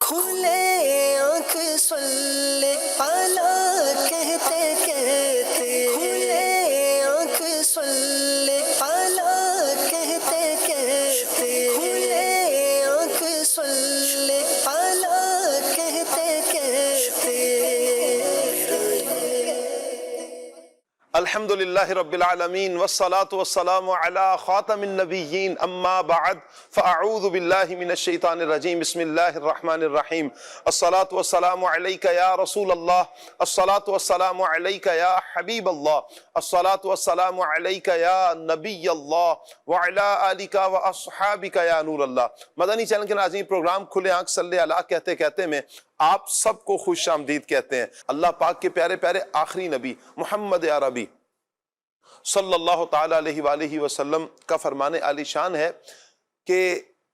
کھلے آنکھ صلی اعلیٰ کہتے کہتے، کھلے آنکھ صلی اعلیٰ کہتے کہتے، کھلے آنکھ صلی اعلیٰ کہتے کہتے۔ الحمد للہ رب العالمین والصلاة والسلام علی خاتم النبیین اما بعد فاعوذ باللہ من الشیطان الرجیم بسم اللہ الرحمن الرحیم الصلاة والسلام علیک یا رسول اللہ، الصلاة والسلام علیک یا حبیب اللہ، الصلاة والسلام علیک یا نبی اللہ وعلی آلک واصحابک یا نور اللہ۔ مدنی چینل کے ناظرین، پروگرام کھلے آنکھ صلی اللہ کہتے کہتے میں آپ سب کو خوش آمدید کہتے ہیں۔ اللہ پاک کے پیارے پیارے آخری نبی محمد عربی صلی اللہ تعالیٰ علیہ وآلہ وسلم کا فرمان عالی شان ہے کہ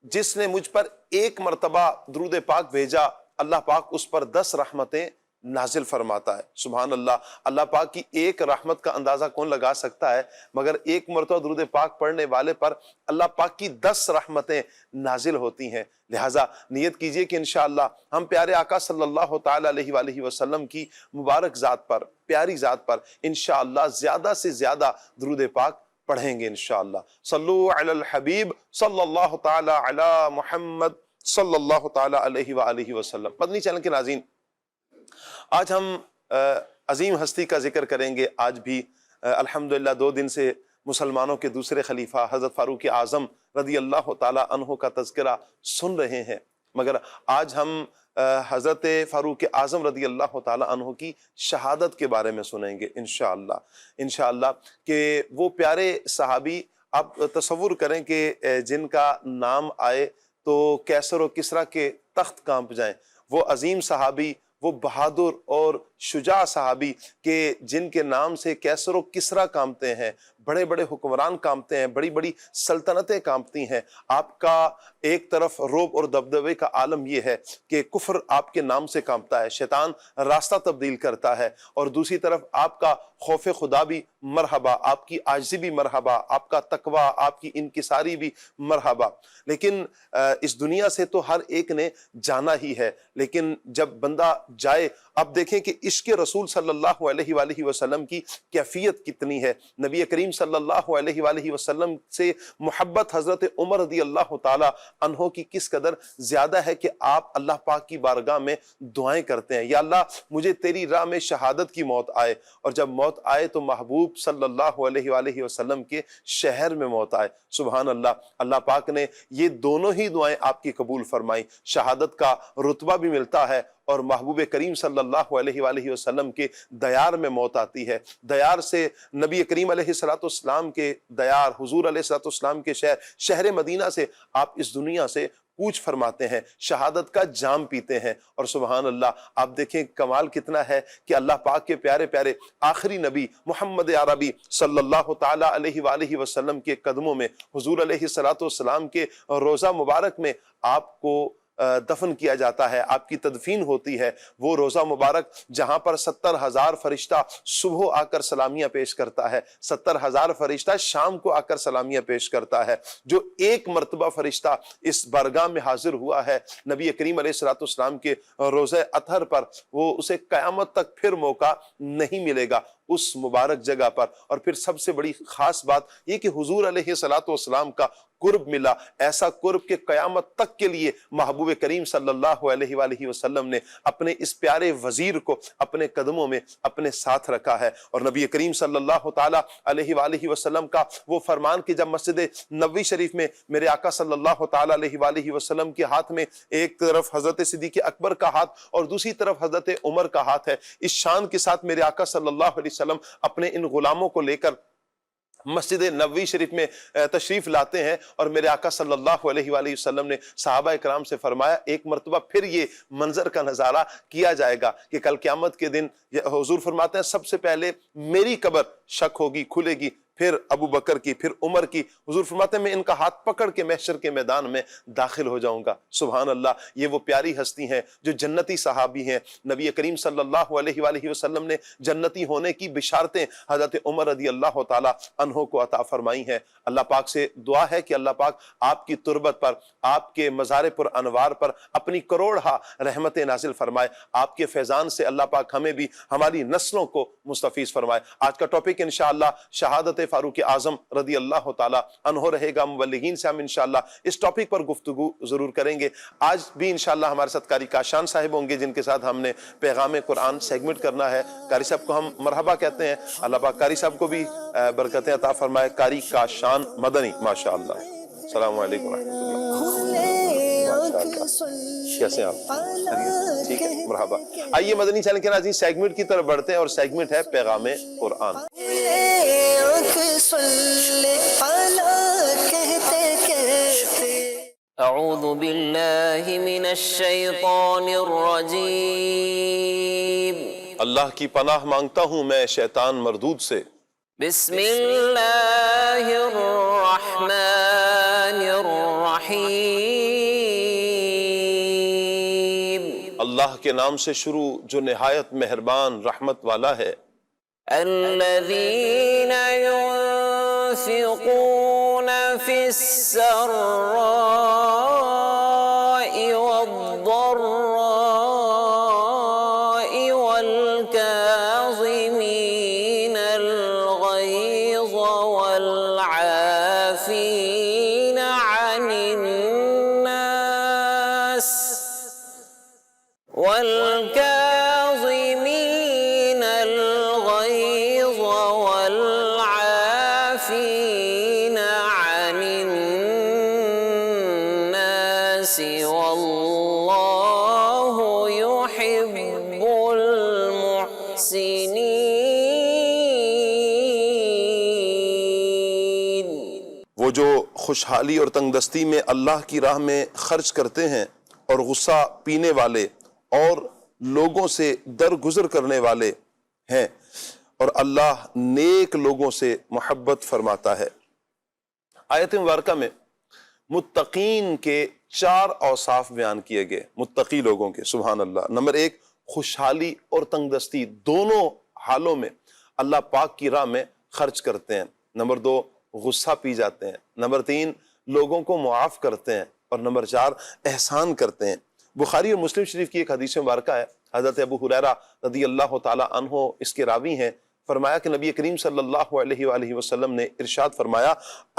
جس نے مجھ پر ایک مرتبہ درود پاک بھیجا، اللہ پاک اس پر 10 رحمتیں نازل فرماتا ہے۔ سبحان اللہ، اللہ پاک کی ایک رحمت کا اندازہ کون لگا سکتا ہے، مگر ایک مرتبہ درود پاک پڑھنے والے پر اللہ پاک کی 10 رحمتیں نازل ہوتی ہیں۔ لہٰذا نیت کیجئے کہ انشاءاللہ ہم پیارے آقا صلی اللہ تعالیٰ علیہ وآلہ وسلم کی مبارک ذات پر، پیاری ذات پر انشاءاللہ زیادہ سے زیادہ درود پاک پڑھیں گے انشاءاللہ۔ صلو علی الحبیب صلی اللہ تعالیٰ علی محمد صلی اللہ تعالیٰ علیہ وآلہ وسلم۔ مدنی چینل کے ناظرین، آج ہم عظیم ہستی کا ذکر کریں گے۔ آج بھی الحمدللہ 2 دن سے مسلمانوں کے دوسرے خلیفہ حضرت فاروق اعظم رضی اللہ تعالیٰ عنہ کا تذکرہ سن رہے ہیں، مگر آج ہم حضرت فاروق اعظم رضی اللہ تعالیٰ عنہ کی شہادت کے بارے میں سنیں گے انشاءاللہ کہ وہ پیارے صحابی، آپ تصور کریں کہ جن کا نام آئے تو کیسر و کسریٰ کے تخت کانپ جائیں، وہ عظیم صحابی، وہ بہادر اور شجاع صحابی کہ جن کے نام سے کیسر و کسریٰ کانپتے ہیں، بڑے بڑے حکمران کانپتے ہیں، بڑی بڑی سلطنتیں کانپتی ہیں۔ آپ کا ایک طرف رعب اور دبدبے کا عالم یہ ہے کہ کفر آپ کے نام سے کانپتا ہے، شیطان راستہ تبدیل کرتا ہے، اور دوسری طرف آپ کا خوف خدا بھی مرحبا، آپ کی عاجزی بھی مرحبا، آپ کا تقوی، آپ کی انکساری بھی مرحبا۔ لیکن اس دنیا سے تو ہر ایک نے جانا ہی ہے، لیکن جب بندہ جائے، اب دیکھیں کہ عشق رسول صلی اللہ علیہ وآلہ وسلم کی کیفیت کتنی ہے۔ نبی کریم صلی اللہ علیہ وآلہ وسلم سے محبت حضرت عمر رضی اللہ تعالی عنہ کی کس قدر زیادہ ہے کہ آپ اللہ پاک کی بارگاہ میں دعائیں کرتے ہیں، یا اللہ مجھے تیری راہ میں شہادت کی موت آئے، اور جب موت آئے تو محبوب صلی اللہ علیہ وآلہ وسلم کے شہر میں موت آئے۔ سبحان اللہ، اللہ پاک نے یہ دونوں ہی دعائیں آپ کی قبول فرمائیں، شہادت کا رتبہ بھی ملتا ہے، اور محبوب کریم صلی اللہ علیہ وآلہ وسلم کے دیار میں موت آتی ہے۔ دیار سے نبی کریم علیہ السلام کے دیار، حضور علیہ السلام کے شہر مدینہ سے آپ اس دنیا سے کوچ فرماتے ہیں، شہادت کا جام پیتے ہیں۔ اور سبحان اللہ، آپ دیکھیں کمال کتنا ہے کہ اللہ پاک کے پیارے پیارے آخری نبی محمد عربی صلی اللہ تعالیٰ علیہ وآلہ وسلم کے قدموں میں، حضور علیہ السلام کے روضہ مبارک میں آپ کو دفن کیا جاتا ہے، آپ کی تدفین ہوتی ہے۔ وہ روضہ مبارک جہاں پر 70,000 فرشتہ صبح آ کر سلامیاں پیش کرتا ہے، 70,000 فرشتہ شام کو آ کر سلامیاں پیش کرتا ہے۔ جو ایک مرتبہ فرشتہ اس بارگاہ میں حاضر ہوا ہے نبی کریم علیہ السلام کے روضہ اطہر پر، وہ اسے قیامت تک پھر موقع نہیں ملے گا اس مبارک جگہ پر۔ اور پھر سب سے بڑی خاص بات یہ کہ حضور علیہ السلام کا قرب ملا، ایسا قرب کہ قیامت تک کے لیے محبوب کریم صلی اللہ علیہ وآلہ وسلم نے اپنے اس پیارے وزیر کو اپنے قدموں میں اپنے ساتھ رکھا ہے۔ اور نبی کریم صلی اللہ تعالیٰ علیہ وآلہ وسلم کا وہ فرمان کہ جب مسجد نبوی شریف میں میرے آقا صلی اللہ تعالیٰ علیہ وآلہ وسلم کے ہاتھ میں ایک طرف حضرت صدیق اکبر کا ہاتھ اور دوسری طرف حضرت عمر کا ہاتھ ہے، اس شان کے ساتھ میرے آقا صلی اللہ علیہ وسلم اپنے ان غلاموں کو لے کر مسجد نبوی شریف میں تشریف لاتے ہیں، اور میرے آقا صلی اللہ علیہ وآلہ وسلم نے صحابہ اکرام سے فرمایا ایک مرتبہ پھر یہ منظر کا نظارہ کیا جائے گا کہ کل قیامت کے دن حضور فرماتے ہیں سب سے پہلے میری قبر شک ہوگی، کھلے گی، پھر ابو بکر کی، پھر عمر کی۔ حضور فرماتے ہیں میں ان کا ہاتھ پکڑ کے محشر کے میدان میں داخل ہو جاؤں گا۔ سبحان اللہ، یہ وہ پیاری ہستی ہیں جو جنتی صحابی ہیں۔ نبی کریم صلی اللہ علیہ وآلہ وسلم نے جنتی ہونے کی بشارتیں حضرت عمر رضی اللہ تعالی عنہ کو عطا فرمائی ہیں۔ اللہ پاک سے دعا ہے کہ اللہ پاک آپ کی تربت پر، آپ کے مزار پر انوار پر اپنی کروڑہا رحمت نازل فرمائے۔ آپ کے فیضان سے اللہ پاک ہمیں بھی ہماری نسلوں کو مستفیض فرمائے۔ آج کا ٹاپک انشاءاللہ شہادت فاروق اعظم رضی اللہ تعالی عنہ رہے گا۔ مبلغین سے ہم انشاءاللہ اس ٹاپک پر گفتگو ضرور کریں گے۔ آج بھی انشاءاللہ ہمارے ساتھ قاری کاشان صاحب ہوں گے جن کے ساتھ ہم نے پیغام قرآن سیگمنٹ کرنا ہے۔ قاری صاحب کو ہم مرحبا کہتے ہیں۔ اللہ پاک قاری صاحب کو بھی برکتیں عطا فرمائے۔ قاری کاشان مدنی، ماشاءاللہ۔ السلام علیکم ورحمۃ اللہ۔ کیسے ہیں آپ؟ ٹھیک ہے، مرحبا۔ آئیے مدنی چینل کے ناظرین سیگمنٹ کی طرف بڑھتے ہیں، اور سیگمنٹ ہے پیغام قرآن۔ اعوذ باللہ من الشیطان الرجیم، اللہ کی پناہ مانگتا ہوں میں شیطان مردود سے۔ بسم اللہ الرحمن الرحیم، اللہ کے نام سے شروع جو نہایت مہربان رحمت والا ہے۔ الذین ينفقون فی السراء والضراء والکاظمین الغیظ والعافین عن الناس والكاظمين الغيظ والعافين عن الناس والله يحب المحسنين۔ وہ جو خوشحالی اور تنگدستی میں اللہ کی راہ میں خرچ کرتے ہیں، اور غصہ پینے والے اور لوگوں سے درگزر کرنے والے ہیں، اور اللہ نیک لوگوں سے محبت فرماتا ہے۔ آیت مبارکہ میں متقین کے 4 اوصاف بیان کیے گئے، متقی لوگوں کے۔ سبحان اللہ۔ نمبر 1، خوشحالی اور تنگدستی دونوں حالوں میں اللہ پاک کی راہ میں خرچ کرتے ہیں۔ نمبر 2، غصہ پی جاتے ہیں۔ نمبر 3، لوگوں کو معاف کرتے ہیں۔ اور نمبر 4، احسان کرتے ہیں۔ بخاری اور مسلم شریف کی ایک حدیث مبارکہ ہے، حضرت ابو ہریرہ رضی اللہ تعالی عنہ اس کے راوی ہیں۔ فرمایا کہ نبی کریم صلی اللہ علیہ وآلہ وسلم نے ارشاد فرمایا،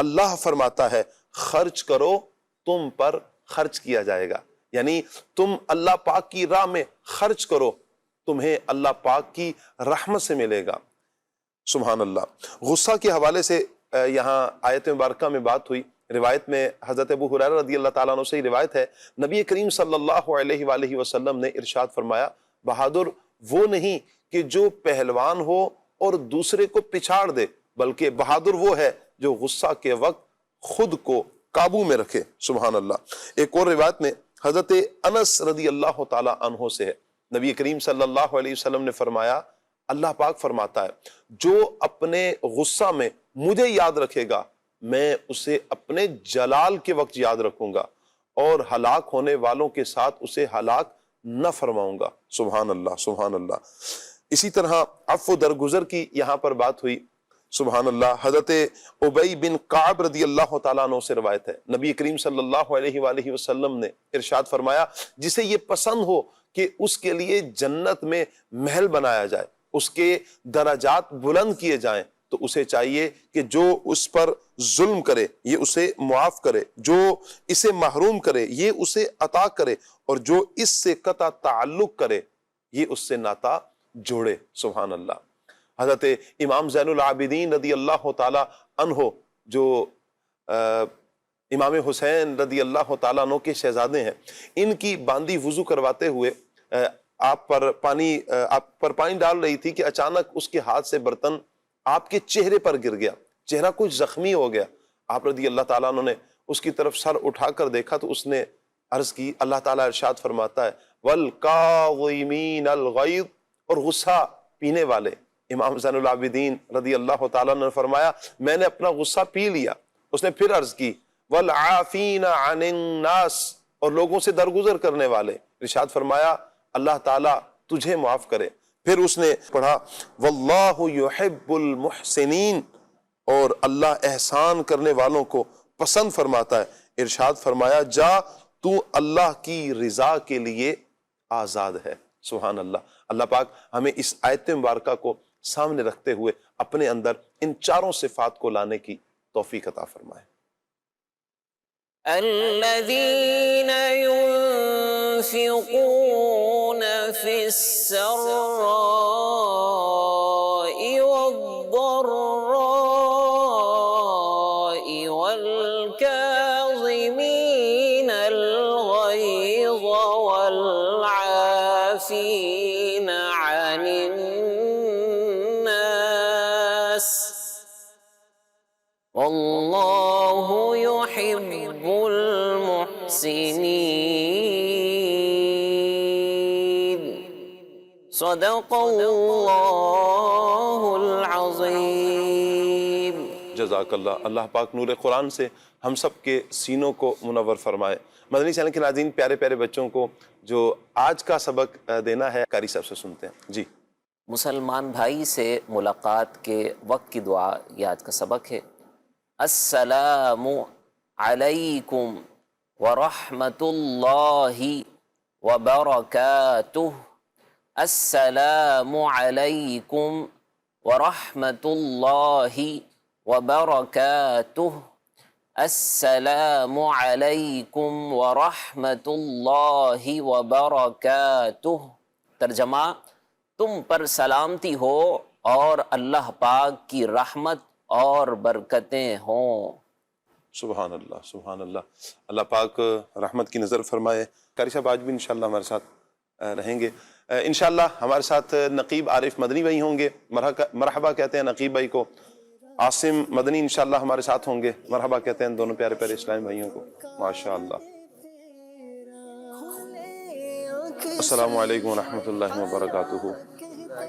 اللہ فرماتا ہے خرچ کرو تم پر خرچ کیا جائے گا، یعنی تم اللہ پاک کی راہ میں خرچ کرو، تمہیں اللہ پاک کی رحمت سے ملے گا۔ سبحان اللہ۔ غصہ کے حوالے سے یہاں آیت مبارکہ میں بات ہوئی۔ روایت میں حضرت ابو ہریرہ رضی اللہ تعالیٰ عنہ سے ہی روایت ہے، نبی کریم صلی اللہ علیہ وآلہ وسلم نے ارشاد فرمایا، بہادر وہ نہیں کہ جو پہلوان ہو اور دوسرے کو پچھاڑ دے، بلکہ بہادر وہ ہے جو غصہ کے وقت خود کو قابو میں رکھے۔ سبحان اللہ۔ ایک اور روایت میں حضرت انس رضی اللہ تعالیٰ عنہ سے ہے، نبی کریم صلی اللہ علیہ وسلم نے فرمایا، اللہ پاک فرماتا ہے جو اپنے غصہ میں مجھے یاد رکھے گا میں اسے اپنے جلال کے وقت یاد رکھوں گا، اور ہلاک ہونے والوں کے ساتھ اسے ہلاک نہ فرماؤں گا۔ سبحان اللہ، سبحان اللہ۔ اسی طرح عفو درگزر کی یہاں پر بات ہوئی۔ سبحان اللہ۔ حضرت ابی بن کعب رضی اللہ تعالیٰ عنہ سے روایت ہے، نبی کریم صلی اللہ علیہ وآلہ وسلم نے ارشاد فرمایا، جسے یہ پسند ہو کہ اس کے لیے جنت میں محل بنایا جائے، اس کے درجات بلند کیے جائیں، تو اسے چاہیے کہ جو اس پر ظلم کرے یہ اسے معاف کرے، جو اسے محروم کرے یہ اسے عطا کرے، اور جو اس سے قطع تعلق کرے یہ اس سے ناتا جوڑے۔ سبحان اللہ۔ حضرت امام زین العابدین رضی اللہ تعالی عنہ جو امام حسین رضی اللہ تعالیٰ عنہ کے شہزادے ہیں، ان کی باندی وضو کرواتے ہوئے آپ پر پانی ڈال رہی تھی کہ اچانک اس کے ہاتھ سے برتن آپ کے چہرے پر گر گیا، چہرہ کچھ زخمی ہو گیا۔ آپ رضی اللہ تعالیٰ عنہ نے اس کی طرف سر اٹھا کر دیکھا تو اس نے عرض کی، اللہ تعالیٰ ارشاد فرماتا ہے وَالْكَاظِمِينَ الْغَيْظَ، اور غصہ پینے والے امام زین العابدین رضی اللہ تعالیٰ نے فرمایا میں نے اپنا غصہ پی لیا. اس نے پھر عرض کی والعافین عن الناس، اور لوگوں سے درگزر کرنے والے. ارشاد فرمایا اللہ تعالیٰ تجھے معاف کرے. پھر اس نے پڑھا واللہ یحب المحسنین، اور اللہ احسان کرنے والوں کو پسند فرماتا ہے. ارشاد فرمایا جا تو اللہ کی رضا کے لیے آزاد ہے. سبحان اللہ. اللہ پاک ہمیں اس آیت مبارکہ کو سامنے رکھتے ہوئے اپنے اندر ان چاروں صفات کو لانے کی توفیق عطا فرمائے. الذين ينفقون في السراء والضراء والكاظمين الغيظ والعافين عن الناس والله يحب المحسنين. صدق اللہ العظیم. جزاک اللہ. اللہ پاک نور قرآن سے ہم سب کے سینوں کو منور فرمائے. مدنی چینل کے ناظرین، پیارے پیارے بچوں کو جو آج کا سبق دینا ہے قاری صاحب سے سنتے ہیں. جی. مسلمان بھائی سے ملاقات کے وقت کی دعا، یہ آج کا سبق ہے. السلام علیکم ورحمۃ اللہ وبرکاتہ. السلام علیکم ورحمۃ اللہ وبرکاتہ. السلام علیکم ورحمۃ اللہ وبرکاتہ. ترجمہ: تم پر سلامتی ہو اور اللہ پاک کی رحمت اور برکتیں ہوں. سبحان اللہ سبحان اللہ. اللہ پاک رحمت کی نظر فرمائے. قاری صاحب آج بھی انشاءاللہ ہمارے ساتھ رہیں گے. انشاءاللہ ہمارے ساتھ نقیب عارف مدنی بھائی ہوں گے. مرحبا کہتے ہیں نقیب بھائی کو. عاصم مدنی انشاءاللہ ہمارے ساتھ ہوں گے. مرحبا کہتے ہیں دونوں پیارے پیارے اسلامی بھائیوں کو. ماشاءاللہ. السلام علیکم ورحمۃ اللہ وبرکاتہ.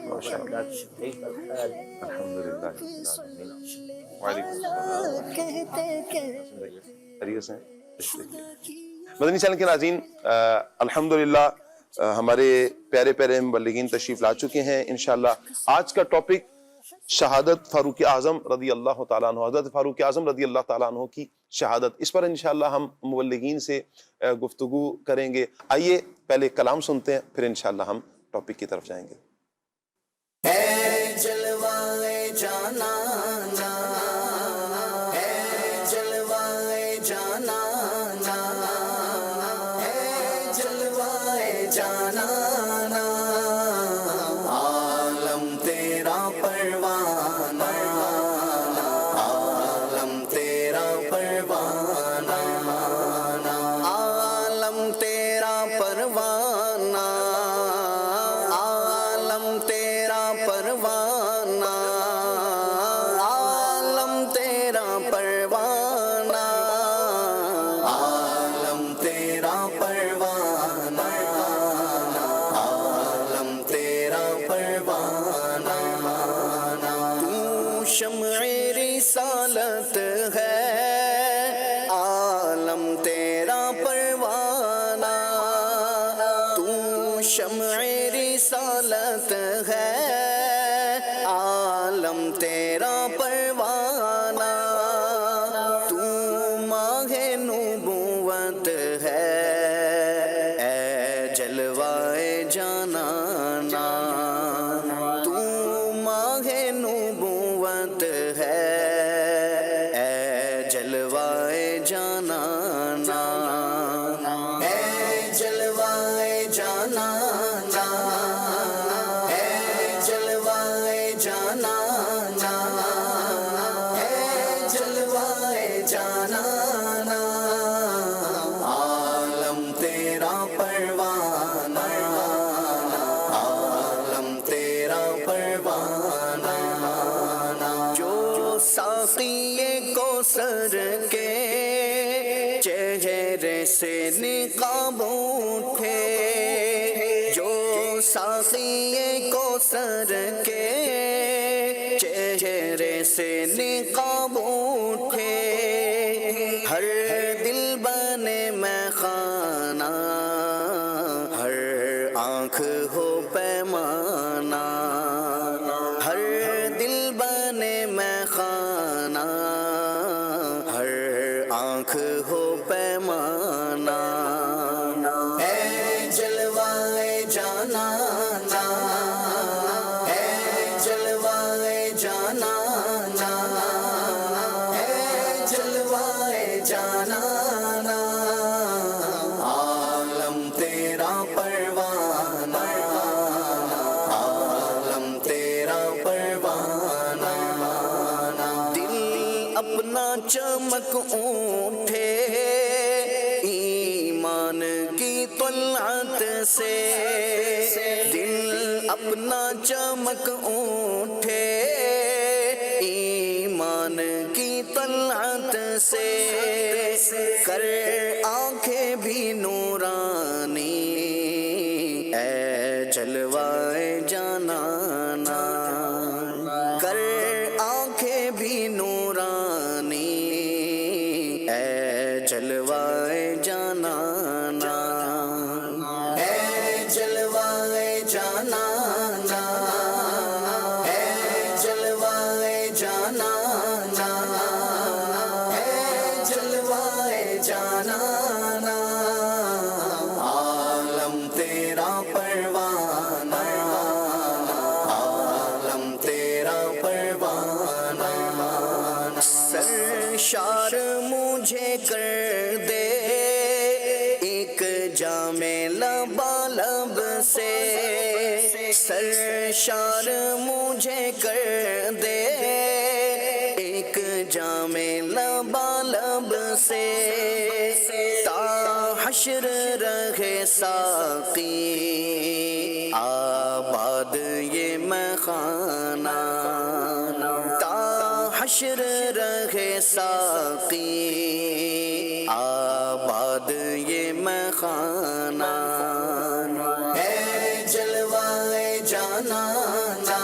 ماشاءاللہ. الحمدللہ. وعلیکم السلام. مدنی چینل کے ناظرین، الحمدللہ ہمارے پیارے پیارے مبلغین تشریف لا چکے ہیں. انشاءاللہ آج کا ٹاپک شہادت فاروق اعظم رضی اللہ تعالیٰ عنہ، حضرت فاروق اعظم رضی اللہ تعالیٰ عنہ کی شہادت. اس پر انشاءاللہ ہم مبلغین سے گفتگو کریں گے. آئیے پہلے کلام سنتے ہیں، پھر انشاءاللہ ہم ٹاپک کی طرف جائیں گے. اے جلوائے جانانا، اے جلوائے جانانا، اے جلوائے جانانا، عالم تیرا پروانہ، عالم تیرا پروانہ، عالم تیرا پروانہ، عالم تیرا پروانہ، عالم تیرا پروانہ، عالم تیرا پروانہ، عالم تیرا پروانہ. تو شمع رسالت ہے، عالم تیرا پروانہ. تو شمع رسالت ہے، عالم تیرا پروانہ. تو ماہ نبوت ہے، اے جلوائے جانانا. تو ماہ نبوت ہے، اے جلوائے جانانا، اے جلوائے جانانا، اے جلوائے جانانا، اے جلوائے جانانا، عالم تیرا پروانہ، عالم تیرا پروانہ. جو ساقی کوثر کے چہرے سے نقاب اٹھے، جو ساقی کوثر کے سے نقاب اٹھے، ہر دل بنے میں خانہ، ہر آنکھ ہو پیمانہ، ہر دل بنے میں خانہ، ہر آنکھ ہو پیمانہ، اے جلوائے جانانا، اے جلوائے جانانا، اے جلوائے جانانا، عالم تیرا پروانہ، عالم تیرا پروانہ، دل اپنا چمک اٹھے ایمان کی طلعت سے، دل اپنا چمک اٹھے ایمان کی طلعت سے، کر آنکھیں بھی نورانی، اے جلوائے جانانا، کر آنکھیں بھی نورانی، اے جلوائے جانانا، اے جلوائے جانانا، اے جلوائے جانانا، اے جلوائے جانانا، عالم تیرا پروانہ، عالم تیرا پروانہ، سرشار مجھے کر دے ایک جام لبالب سے، سرشار مجھے کر دے ایک جام لبالب سے، تا حشر رہے ساقی آباد یہ میخانہ، تا حشر رہے ساقی آباد یہ میخانہ، اے جلوائے جانانا،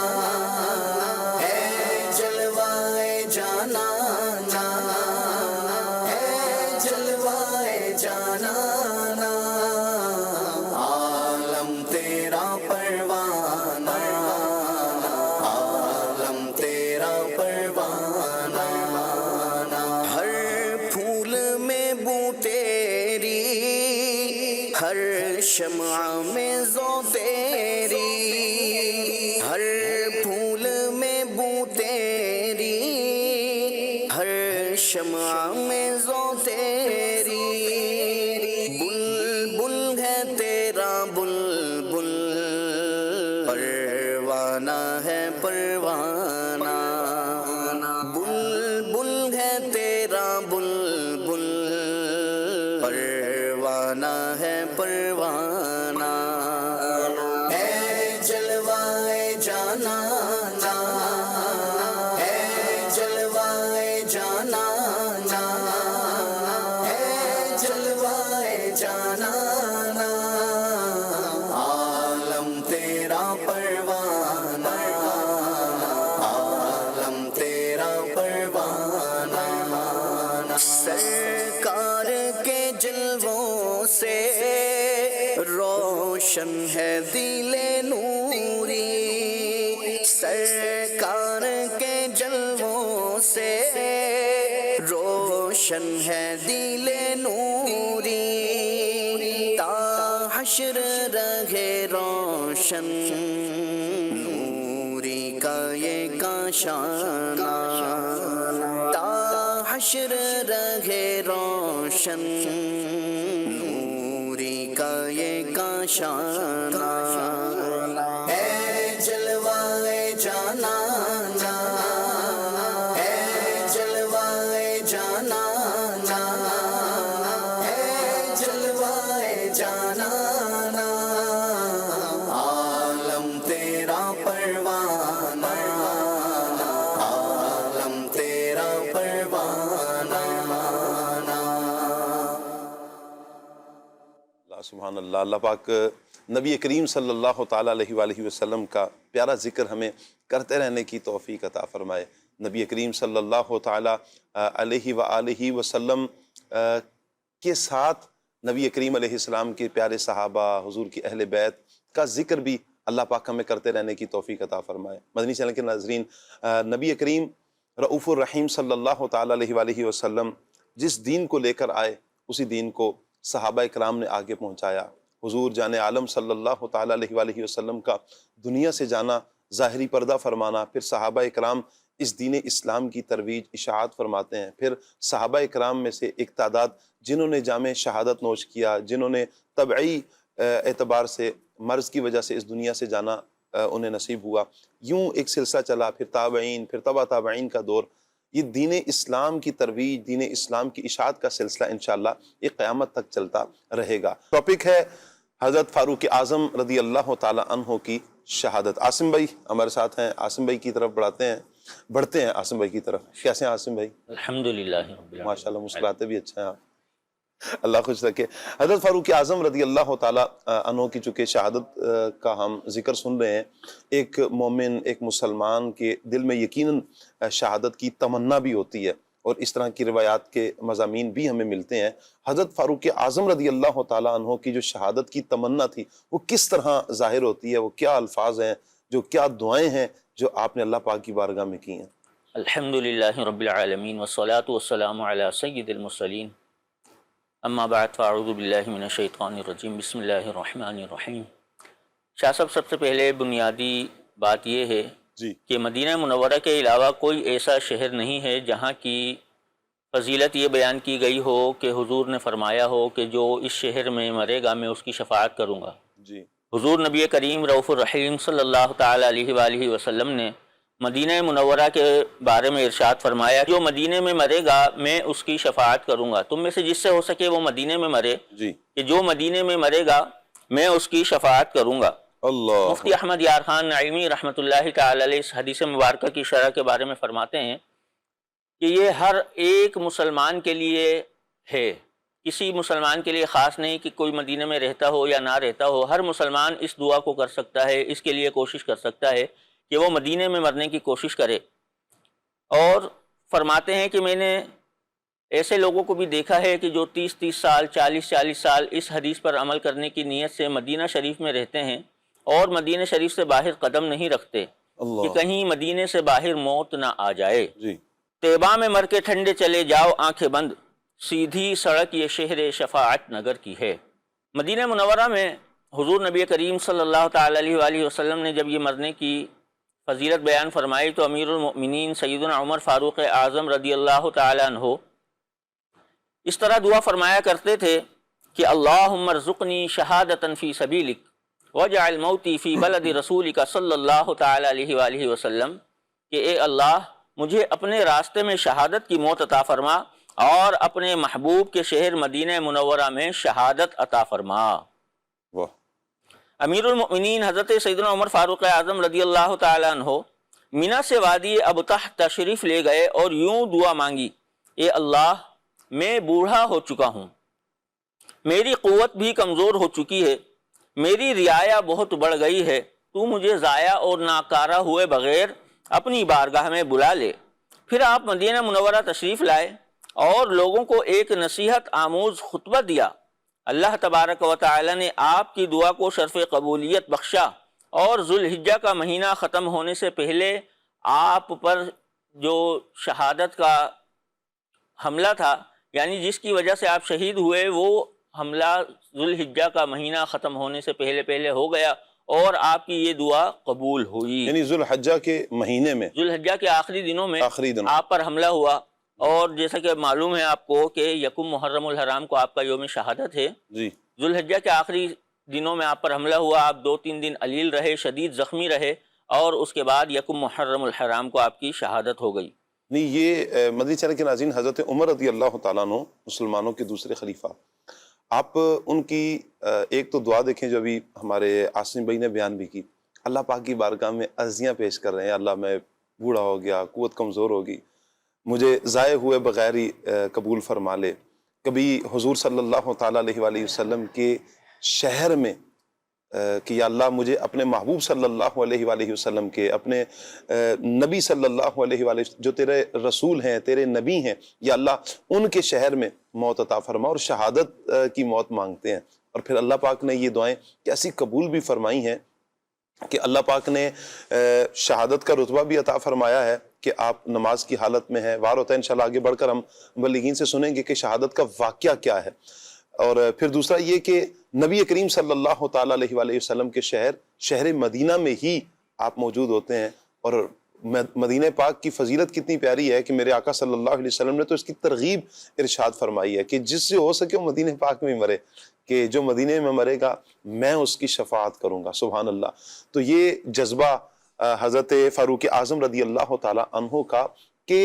اے جلوائے جانانا، اے جلوائے جانانا، عالم تیرا پروانہ، عالم تیرا پروانہ، ہر پھول میں بو تیری، ہر شمع میں ذو تیری، ہر پھول میں بو تیری، ہر شمع میں ذو تیری، بلبل ہے تیرا بلبل، پروانہ ہے پروانہ، بلبل ہے تیرا بلبل، پروانہ ہے پروانہ، اے جلوائے جانانا، اے جلوائے جانانا، اے جلوائے جانانا، عالم تیرا پروانہ، عالم تیرا پروانہ، سرکار کے جلووں سے روشن ہے دل نوری، سرکار کے جلووں سے روشن ہے دل نوری، تا حشر رہے روشن نوری کا یہ کاشانہ، تا حشر رہے روشن نوری کا یہ کاشانہ، اے جلوائے جانانا، اے جلوائے جانانا، اے جلوائے جانانا، عالم تیرا پروانہ، عالم تیرا پروانہ، سبحان اللہ۔ اللہ پاک نبی کریم صلی اللہ تعالیٰ علیہ وآلہ وسلم کا پیارا ذکر ہمیں کرتے رہنے کی توفیق عطا فرمائے۔ نبی کریم صلی اللہ تعالیٰ علیہ وآلہ وسلم کے ساتھ نبی کریم علیہ السلام کے پیارے صحابہ، حضور کی اہل بیت کا ذکر بھی اللہ پاک ہمیں کرتے رہنے کی توفیق عطا فرمائے۔ مدنی چینل کے ناظرین، نبی کریم رؤوف الرحیم صلی اللہ تعالیٰ علیہ وآلہ وسلم جس دین کو لے کر آئے اسی دین کو صحابہ اکرام نے آگے پہنچایا۔ حضور جان عالم صلی اللہ تعالیٰ علیہ وآلہ وسلم کا دنیا سے جانا، ظاہری پردہ فرمانا، پھر صحابہ اکرام اس دین اسلام کی ترویج اشاعت فرماتے ہیں، پھر صحابہ اکرام میں سے ایک تعداد جنہوں نے جامع شہادت نوش کیا، جنہوں نے طبعی اعتبار سے مرض کی وجہ سے اس دنیا سے جانا انہیں نصیب ہوا، یوں ایک سلسلہ چلا، پھر تابعین، پھر تبع تابعین کا دور۔ یہ دین اسلام کی ترویج، دین اسلام کی اشاعت کا سلسلہ انشاءاللہ ایک قیامت تک چلتا رہے گا۔ ٹاپک ہے حضرت فاروق اعظم رضی اللہ تعالی عنہ کی شہادت۔ عاصم بھائی ہمارے ساتھ ہیں، عاصم بھائی کی طرف بڑھتے ہیں عاصم بھائی کی طرف۔ کیسے ہیں عاصم بھائی؟ الحمدللہ رب العالمین۔ ماشاءاللہ مسکراتے بھی اچھا ہیں آپ، اللہ خوش رکھے۔ حضرت فاروق اعظم رضی اللہ تعالی عنہ کی چونکہ شہادت کا ہم ذکر سن رہے ہیں، ایک مومن، ایک مسلمان کے دل میں یقیناً شہادت کی تمنا بھی ہوتی ہے، اور اس طرح کی روایات کے مضامین بھی ہمیں ملتے ہیں۔ حضرت فاروق اعظم رضی اللہ تعالی عنہ کی جو شہادت کی تمنا تھی وہ کس طرح ظاہر ہوتی ہے؟ وہ کیا الفاظ ہیں، جو کیا دعائیں ہیں جو آپ نے اللہ پاک کی بارگاہ میں کی ہیں؟ الحمدللہ رب العالمین والصلاة والسلام علی سید المرسلین، اما بعد فاعوذ باللہ من الشیطان الرجیم، بسم اللہ الرحمن الرحیم۔ شاہ صاحب، سب سے پہلے بنیادی بات یہ ہے جی کہ مدینہ منورہ کے علاوہ کوئی ایسا شہر نہیں ہے جہاں کی فضیلت یہ بیان کی گئی ہو کہ حضور نے فرمایا ہو کہ جو اس شہر میں مرے گا میں اس کی شفاعت کروں گا۔ جی حضور نبی کریم رؤوف الرحیم صلی اللہ تعالی علیہ وآلہ وسلم نے مدینہ منورہ کے بارے میں ارشاد فرمایا، جو مدینہ میں مرے گا میں اس کی شفاعت کروں گا۔ تم میں سے جس سے ہو سکے وہ مدینہ میں مرے، جی کہ جو مدینہ میں مرے گا میں اس کی شفاعت کروں گا۔ اللہ مفتی احمد یار خان نعیمی رحمۃ اللہ تعالی علیہ اس حدیث مبارکہ کی شرح کے بارے میں فرماتے ہیں کہ یہ ہر ایک مسلمان کے لیے ہے، کسی مسلمان کے لیے خاص نہیں کہ کوئی مدینہ میں رہتا ہو یا نہ رہتا ہو۔ ہر مسلمان اس دعا کو کر سکتا ہے، اس کے لیے کوشش کر سکتا ہے کہ وہ مدینہ میں مرنے کی کوشش کرے۔ اور فرماتے ہیں کہ میں نے ایسے لوگوں کو بھی دیکھا ہے کہ جو 30 سال 40 سال اس حدیث پر عمل کرنے کی نیت سے مدینہ شریف میں رہتے ہیں اور مدینہ شریف سے باہر قدم نہیں رکھتے کہ اللہ کہیں مدینہ سے باہر موت نہ آ جائے۔ جی طیبہ میں مر کے ٹھنڈے چلے جاؤ آنکھیں بند، سیدھی سڑک یہ شہر شفاعت نگر کی ہے۔ مدینہ منورہ میں حضور نبی کریم صلی اللہ تعالی علیہ وآلہ وسلم نے جب یہ مرنے کی فضیلت بیان فرمائی تو امیر المؤمنین سیدنا عمر فاروق اعظم رضی اللہ تعالی عنہ اس طرح دعا فرمایا کرتے تھے کہ اللہم ارزقنی شہادتا فی سبیلک وجعل موتی فی بلد رسولک صلی اللہ تعالی علیہ وآلہ وسلم، کہ اے اللہ مجھے اپنے راستے میں شہادت کی موت عطا فرما اور اپنے محبوب کے شہر مدینہ منورہ میں شہادت عطا فرما۔ واہ امیر المؤمنین حضرت سیدنا عمر فاروق اعظم رضی اللہ تعالی عنہ مینا سے وادی ابطح تشریف لے گئے اور یوں دعا مانگی، اے اللہ میں بوڑھا ہو چکا ہوں، میری قوت بھی کمزور ہو چکی ہے، میری رعایا بہت بڑھ گئی ہے، تو مجھے ضائع اور ناکارہ ہوئے بغیر اپنی بارگاہ میں بلا لے۔ پھر آپ مدینہ منورہ تشریف لائے اور لوگوں کو ایک نصیحت آموز خطبہ دیا۔ اللہ تبارک و تعالی نے آپ کی دعا کو شرف قبولیت بخشا اور ذوالحجہ کا مہینہ ختم ہونے سے پہلے آپ پر جو شہادت کا حملہ تھا، یعنی جس کی وجہ سے آپ شہید ہوئے، وہ حملہ ذوالحجہ کا مہینہ ختم ہونے سے پہلے ہو گیا اور آپ کی یہ دعا قبول ہوئی۔ یعنی ذوالحجہ کے مہینے میں، ذوالحجہ کے آخری دنوں میں آخری دن آپ پر حملہ ہوا، اور جیسا کہ معلوم ہے آپ کو کہ یکم محرم الحرام کو آپ کا یوم شہادت ہے۔ جی ذوالحجہ کے آخری دنوں میں آپ پر حملہ ہوا، آپ 2-3 دن علیل رہے، شدید زخمی رہے، اور اس کے بعد یکم محرم الحرام کو آپ کی شہادت ہو گئی۔ نہیں، یہ مدنی چینل کے ناظرین، حضرت عمر رضی اللہ تعالیٰ عنہ مسلمانوں کے دوسرے خلیفہ، آپ ان کی ایک تو دعا دیکھیں جو ابھی ہمارے عاصم بھائی نے بیان بھی کی، اللہ پاک کی بارگاہ میں عرضیاں پیش کر رہے ہیں، اللہ میں بوڑھا ہو گیا، قوت کمزور ہوگی، مجھے ضائع ہوئے بغیر ہی قبول فرما لے۔ کبھی حضور صلی اللہ تعالیٰ علیہ وآلہ وسلم کے شہر میں کہ یا اللہ مجھے اپنے محبوب صلی اللہ علیہ وآلہ وسلم کے، اپنے نبی صلی اللہ علیہ وآلہ جو تیرے رسول ہیں، تیرے نبی ہیں، یا اللہ ان کے شہر میں موت عطا فرما، اور شہادت کی موت مانگتے ہیں۔ اور پھر اللہ پاک نے یہ دعائیں کیسی قبول بھی فرمائی ہیں کہ اللہ پاک نے شہادت کا رتبہ بھی عطا فرمایا ہے کہ آپ نماز کی حالت میں ہیں۔ وار ہوتا ہے انشاءاللہ آگے بڑھ کر ہم مبلغین سے سنیں گے کہ شہادت کا واقعہ کیا ہے۔ اور پھر دوسرا یہ کہ نبی کریم صلی اللہ تعالیٰ علیہ وآلہ وسلم کے شہر مدینہ میں ہی آپ موجود ہوتے ہیں، اور مدینہ پاک کی فضیلت کتنی پیاری ہے کہ میرے آقا صلی اللہ علیہ وسلم نے تو اس کی ترغیب ارشاد فرمائی ہے کہ جس سے ہو سکے وہ مدینہ پاک میں مرے، کہ جو مدینہ میں مرے گا میں اس کی شفاعت کروں گا۔ سبحان اللہ۔ تو یہ جذبہ حضرت فاروق اعظم رضی اللہ تعالیٰ عنہ کا کہ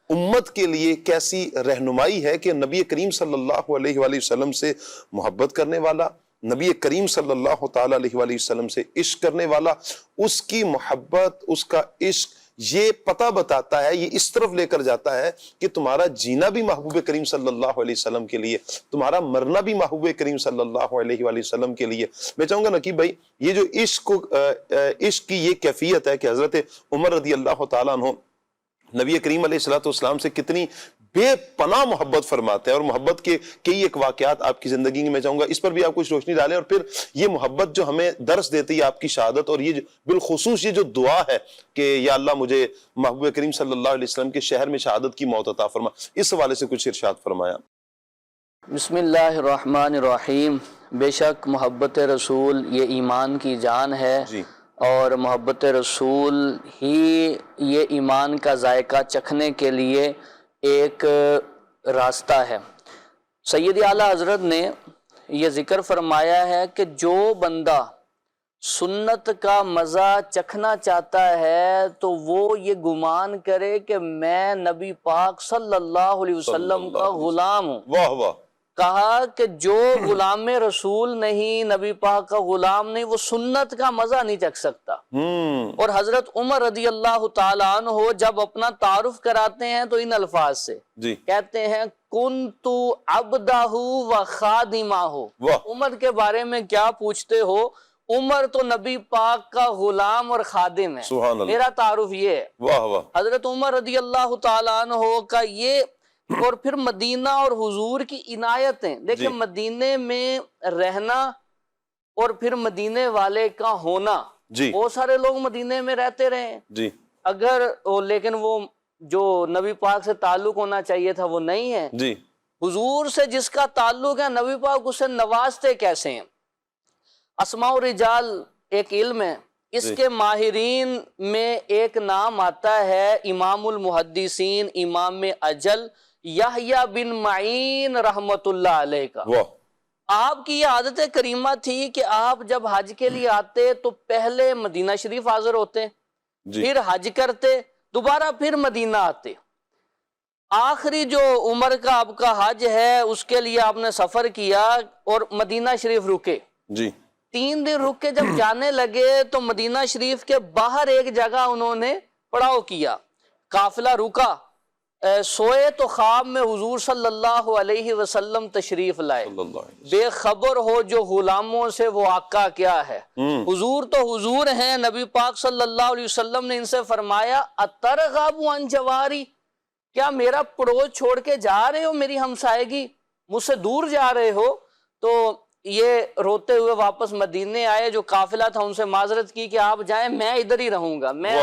امت کے لیے کیسی رہنمائی ہے کہ نبی کریم صلی اللہ علیہ وآلہ وسلم سے محبت کرنے والا، نبی کریم صلی اللہ تعالیٰ علیہ وآلہ وسلم سے عشق کرنے والا، اس کی محبت، اس کا عشق یہ پتہ بتاتا ہے، یہ اس طرف لے کر جاتا ہے کہ تمہارا جینا بھی محبوب کریم صلی اللہ علیہ وسلم کے لیے، تمہارا مرنا بھی محبوب کریم صلی اللہ علیہ وآلہ وسلم کے لیے۔ میں چاہوں گا نقیب بھائی، یہ جو عشق کی یہ کیفیت ہے کہ حضرت عمر رضی اللہ تعالیٰ عنہ نبی کریم علیہ السلام سے کتنی بے پناہ محبت فرماتے ہیں، اور محبت کے کئی ایک واقعات آپ کی زندگی میں چاہوں گا اس پر بھی آپ کچھ روشنی ڈالیں، اور پھر یہ محبت جو ہمیں درس دیتی ہے آپ کی شہادت، اور یہ بالخصوص یہ جو دعا ہے کہ یا اللہ مجھے محبوب کریم صلی اللہ علیہ وسلم کے شہر میں شہادت کی موت عطا فرما، اس حوالے سے کچھ ارشاد فرمایا۔ بسم اللہ الرحمن الرحیم۔ بے شک محبت رسول یہ ایمان کی جان ہے، جی، اور محبت رسول ہی یہ ایمان کا ذائقہ چکھنے کے لیے ایک راستہ ہے۔ سید اعلیٰ حضرت نے یہ ذکر فرمایا ہے کہ جو بندہ سنت کا مزہ چکھنا چاہتا ہے تو وہ یہ گمان کرے کہ میں نبی پاک صلی اللہ علیہ وسلم کا غلام ہوں۔ واہ واہ۔ کہا کہ جو غلام رسول نہیں، نبی پاک کا غلام نہیں، وہ سنت کا مزہ نہیں چکھ سکتا۔ اور حضرت عمر رضی اللہ تعالیٰ عنہ جب اپنا تعارف کراتے ہیں تو ان الفاظ سے جی، کہتے ہیں کنتو عبدہ و خادمہ ہو۔ عمر کے بارے میں کیا پوچھتے ہو؟ عمر تو نبی پاک کا غلام اور خادم ہے، سبحان اللہ، میرا تعارف یہ ہے۔ واہ واہ۔ حضرت عمر رضی اللہ تعالیٰ عنہ کا یہ، اور پھر مدینہ اور حضور کی عنایتیں دیکھیں، مدینے میں رہنا اور پھر مدینے والے کا ہونا، بہت سارے لوگ مدینے میں رہتے رہے جی، اگر، لیکن وہ جو نبی پاک سے تعلق ہونا چاہیے تھا وہ نہیں ہے۔ جی، حضور سے جس کا تعلق ہے، نبی پاک اسے نوازتے کیسے ہیں؟ اسماء الرجال ایک علم ہے، اس کے ماہرین میں ایک نام آتا ہے امام المحدثین امام اجل یحییٰ بن معین رحمت اللہ علیہ کا۔ آپ کی یہ عادت کریمہ تھی کہ آپ جب حج کے لیے آتے تو پہلے مدینہ شریف حاضر ہوتے، پھر حج کرتے، دوبارہ پھر مدینہ آتے۔ آخری جو عمر کا آپ کا حج ہے اس کے لیے آپ نے سفر کیا اور مدینہ شریف رکے، 3 دن رک کے جب جانے لگے تو مدینہ شریف کے باہر ایک جگہ انہوں نے پڑاؤ کیا، قافلہ رکا، سوئے تو خواب میں حضور صلی اللہ علیہ وسلم تشریف لائے، بے خبر ہو جو غلاموں سے وہ آقا کیا ہے۔ حضور تو حضور ہیں، نبی پاک صلی اللہ علیہ وسلم نے ان سے فرمایا اترغب عن جواری، کیا میرا پڑوس چھوڑ کے جا رہے ہو، میری ہمسائیگی، مجھ سے دور جا رہے ہو؟ تو یہ روتے ہوئے واپس مدینے آئے، جو قافلہ تھا ان سے معذرت کی کہ آپ جائیں، میں ادھر ہی رہوں گا، میں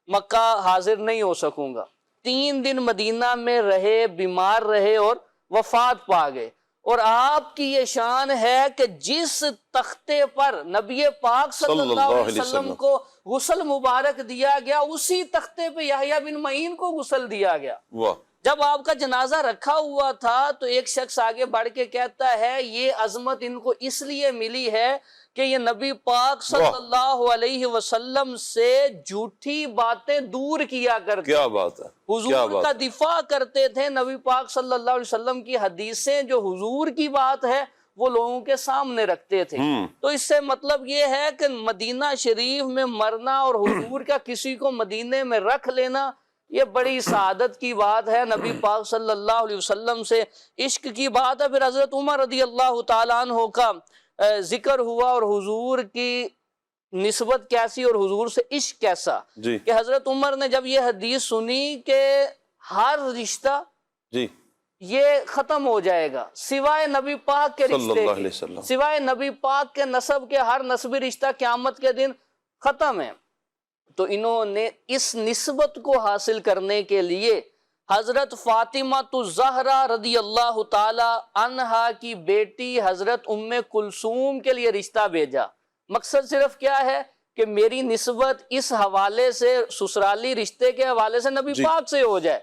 مکہ حاضر نہیں ہو سکوں گا۔ 3 دن مدینہ میں رہے، بیمار رہے اور وفات پا گئے۔ اور آپ کی یہ شان ہے کہ جس تختے پر نبی پاک صلی اللہ علیہ وسلم کو غسل مبارک دیا گیا، اسی تختے پہ یحییٰ بن معین کو غسل دیا گیا۔ جب آپ کا جنازہ رکھا ہوا تھا تو ایک شخص آگے بڑھ کے کہتا ہے یہ عظمت ان کو اس لیے ملی ہے کہ یہ نبی پاک صلی اللہ علیہ وسلم سے جھوٹی باتیں دور کیا کرتے، کیا بات ہے، حضور کا دفاع کرتے تھے، نبی پاک صلی اللہ علیہ وسلم کی حدیثیں جو حضور کی بات ہے وہ لوگوں کے سامنے رکھتے تھے۔ تو اس سے مطلب یہ ہے کہ مدینہ شریف میں مرنا اور حضور کا کسی کو مدینے میں رکھ لینا یہ بڑی سعادت کی بات ہے، نبی پاک صلی اللہ علیہ وسلم سے عشق کی بات ہے۔ پھر حضرت عمر رضی اللہ تعالیٰ عنہ کا ذکر ہوا اور حضور کی نسبت کیسی اور حضور سے عشق کیسا جی کہ حضرت عمر نے جب یہ حدیث سنی کہ ہر رشتہ جی یہ ختم ہو جائے گا سوائے نبی پاک کے صلی رشتے اللہ علیہ کے، وسلم، سوائے نبی پاک کے نسب کے ہر نسبی رشتہ قیامت کے دن ختم ہے، تو انہوں نے اس نسبت کو حاصل کرنے کے لیے حضرت فاطمہ الزہرا رضی اللہ تعالی عنہا کی بیٹی حضرت ام کلثوم کے لیے رشتہ بھیجا۔ مقصد صرف کیا ہے کہ میری نسبت اس حوالے سے، سسرالی رشتے کے حوالے سے نبی جی پاک سے ہو جائے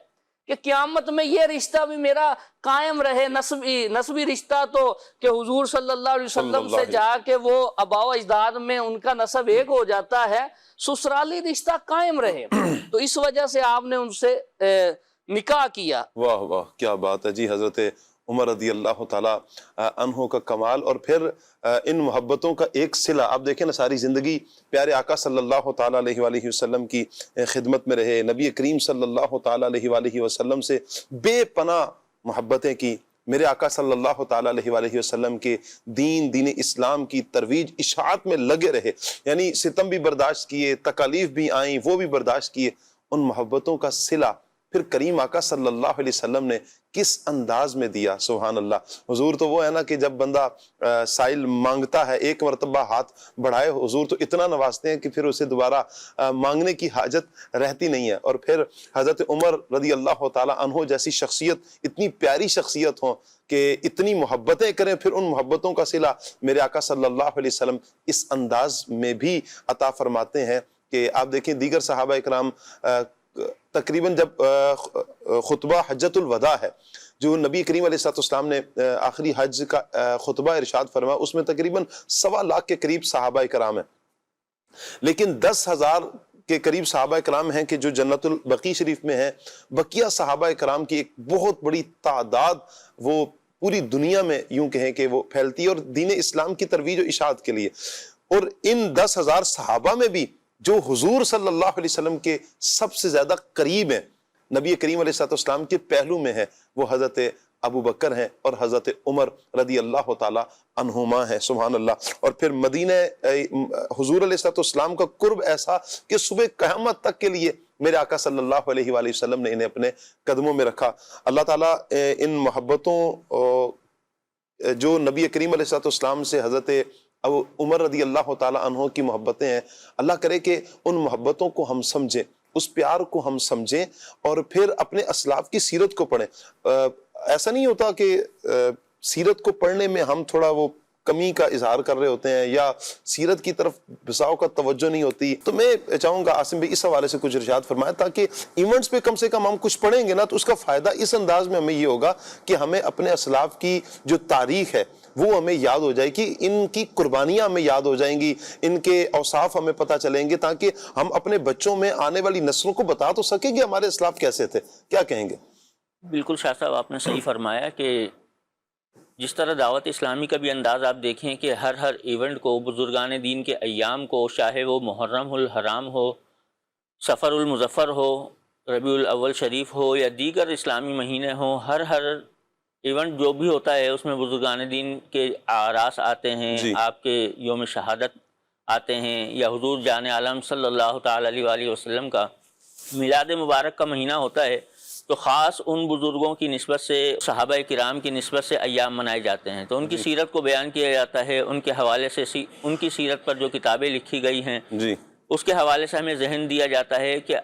کہ قیامت میں یہ رشتہ بھی میرا قائم رہے، نسبی رشتہ تو کہ حضور صلی اللہ علیہ وسلم سے جا کے وہ آباء و اجداد میں ان کا نسب ایک ہو جاتا ہے، سسرالی رشتہ قائم رہے۔ تو اس وجہ سے آپ نے ان سے نکاح کیا۔ واہ واہ کیا بات ہے جی، حضرت عمر رضی اللہ تعالیٰ عنہ کا کمال، اور پھر ان محبتوں کا ایک صلہ آپ دیکھیں نا، ساری زندگی پیارے آقا صلی اللہ تعالیٰ علیہ وآلہ وسلم کی خدمت میں رہے، نبی کریم صلی اللہ تعالیٰ علیہ وآلہ وسلم سے بے پناہ محبتیں کی، میرے آقا صلی اللہ تعالیٰ علیہ وآلہ وسلم کے دین اسلام کی ترویج اشاعت میں لگے رہے، یعنی ستم بھی برداشت کیے، تکالیف بھی آئیں وہ بھی برداشت کیے، ان محبتوں کا صلہ پھر کریم آقا صلی اللہ علیہ وسلم نے کس انداز میں دیا، سبحان اللہ۔ حضور تو وہ ہے نا کہ جب بندہ سائل مانگتا ہے، ایک مرتبہ ہاتھ بڑھائے، حضور تو اتنا نوازتے ہیں کہ پھر اسے دوبارہ مانگنے کی حاجت رہتی نہیں ہے۔ اور پھر حضرت عمر رضی اللہ تعالیٰ عنہ جیسی شخصیت، اتنی پیاری شخصیت ہوں کہ اتنی محبتیں کریں، پھر ان محبتوں کا صلہ میرے آقا صلی اللہ علیہ وسلم اس انداز میں بھی عطا فرماتے ہیں کہ آپ دیکھیں دیگر صحابہ اکرام تقریباً جب خطبہ حجت الوداع ہے جو نبی کریم علیہ السلام نے آخری حج کا خطبہ ارشاد فرمایا، اس میں تقریباً 1.25 لاکھ کے قریب صحابہ کرام ہیں، لیکن 10,000 کے قریب صحابہ کرام ہیں کہ جو جنت البقیع شریف میں ہیں، بقیہ صحابہ کرام کی ایک بہت بڑی تعداد وہ پوری دنیا میں یوں کہیں کہ وہ پھیلتی ہے اور دین اسلام کی ترویج و اشاعت کے لیے۔ اور ان 10,000 صحابہ میں بھی جو حضور صلی اللہ علیہ وسلم کے سب سے زیادہ قریب ہیں، نبی کریم علیہ السلام کے پہلو میں ہیں، وہ حضرت ابو بکر ہیں اور حضرت عمر رضی اللہ تعالی عنہما ہیں، سبحان اللہ۔ اور پھر مدینہ حضور علیہ السلام کا قرب ایسا کہ صبح قیامت تک کے لیے میرے آقا صلی اللہ علیہ وآلہ وسلم نے انہیں اپنے قدموں میں رکھا۔ اللہ تعالیٰ ان محبتوں جو نبی کریم علیہ السلام سے حضرت اب عمر رضی اللہ تعالیٰ عنہ کی محبتیں ہیں، اللہ کرے کہ ان محبتوں کو ہم سمجھیں، اس پیار کو ہم سمجھیں اور پھر اپنے اسلاف کی سیرت کو پڑھیں۔ ایسا نہیں ہوتا کہ سیرت کو پڑھنے میں ہم تھوڑا وہ کمی کا اظہار کر رہے ہوتے ہیں یا سیرت کی طرف بساؤ کا توجہ نہیں ہوتی، تو میں چاہوں گا عاصم بھائی اس حوالے سے کچھ ارشاد فرمائیں تاکہ ایونٹس پہ کم سے کم ہم کچھ پڑھیں گے نا تو اس کا فائدہ اس انداز میں ہمیں یہ ہوگا کہ ہمیں اپنے اسلاف کی جو تاریخ ہے وہ ہمیں یاد ہو جائے گی، ان کی قربانیاں ہمیں یاد ہو جائیں گی، ان کے اوصاف ہمیں پتہ چلیں گے، تاکہ ہم اپنے بچوں میں آنے والی نسلوں کو بتا تو سکیں کہ ہمارے اسلاف کیسے تھے۔ کیا کہیں گے؟ بالکل شاہ صاحب آپ نے صحیح فرمایا کہ جس طرح دعوت اسلامی کا بھی انداز آپ دیکھیں کہ ہر ایونٹ کو، بزرگان دین کے ایام کو، چاہے وہ محرم الحرام ہو، سفر المظفر ہو، ربیع الاول شریف ہو یا دیگر اسلامی مہینے ہوں، ہر ایونٹ جو بھی ہوتا ہے اس میں بزرگان دین کے آراس آتے ہیں، آپ کے یوم شہادت آتے ہیں، یا حضور جان عالم صلی اللہ تعالیٰ علیہ وآلہ وسلم کا میلاد مبارک کا مہینہ ہوتا ہے، تو خاص ان بزرگوں کی نسبت سے، صحابہ کرام کی نسبت سے ایام منائے جاتے ہیں، تو ان کی سیرت کو بیان کیا جاتا ہے، ان کے حوالے سے ان کی سیرت پر جو کتابیں لکھی گئی ہیں اس کے حوالے سے ہمیں ذہن دیا جاتا ہے کہ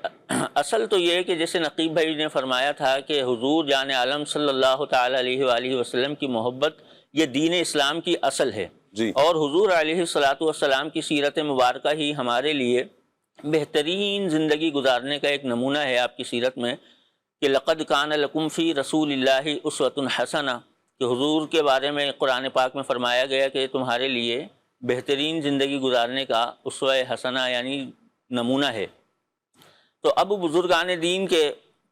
اصل تو یہ ہے کہ جیسے نقیب بھائی نے فرمایا تھا کہ حضور جان عالم صلی اللہ تعالیٰ علیہ وآلہ وسلم کی محبت یہ دین اسلام کی اصل ہے، اور حضور علیہ السلام کی سیرت مبارکہ ہی ہمارے لیے بہترین زندگی گزارنے کا ایک نمونہ ہے آپ کی سیرت میں، کہ لقد کان لکم فی رسول اللہ اسوۃ حسنہ، کہ حضور کے بارے میں قرآن پاک میں فرمایا گیا کہ تمہارے لیے بہترین زندگی گزارنے کا اسوہ حسنہ یعنی نمونہ ہے۔ تو اب بزرگان دین کے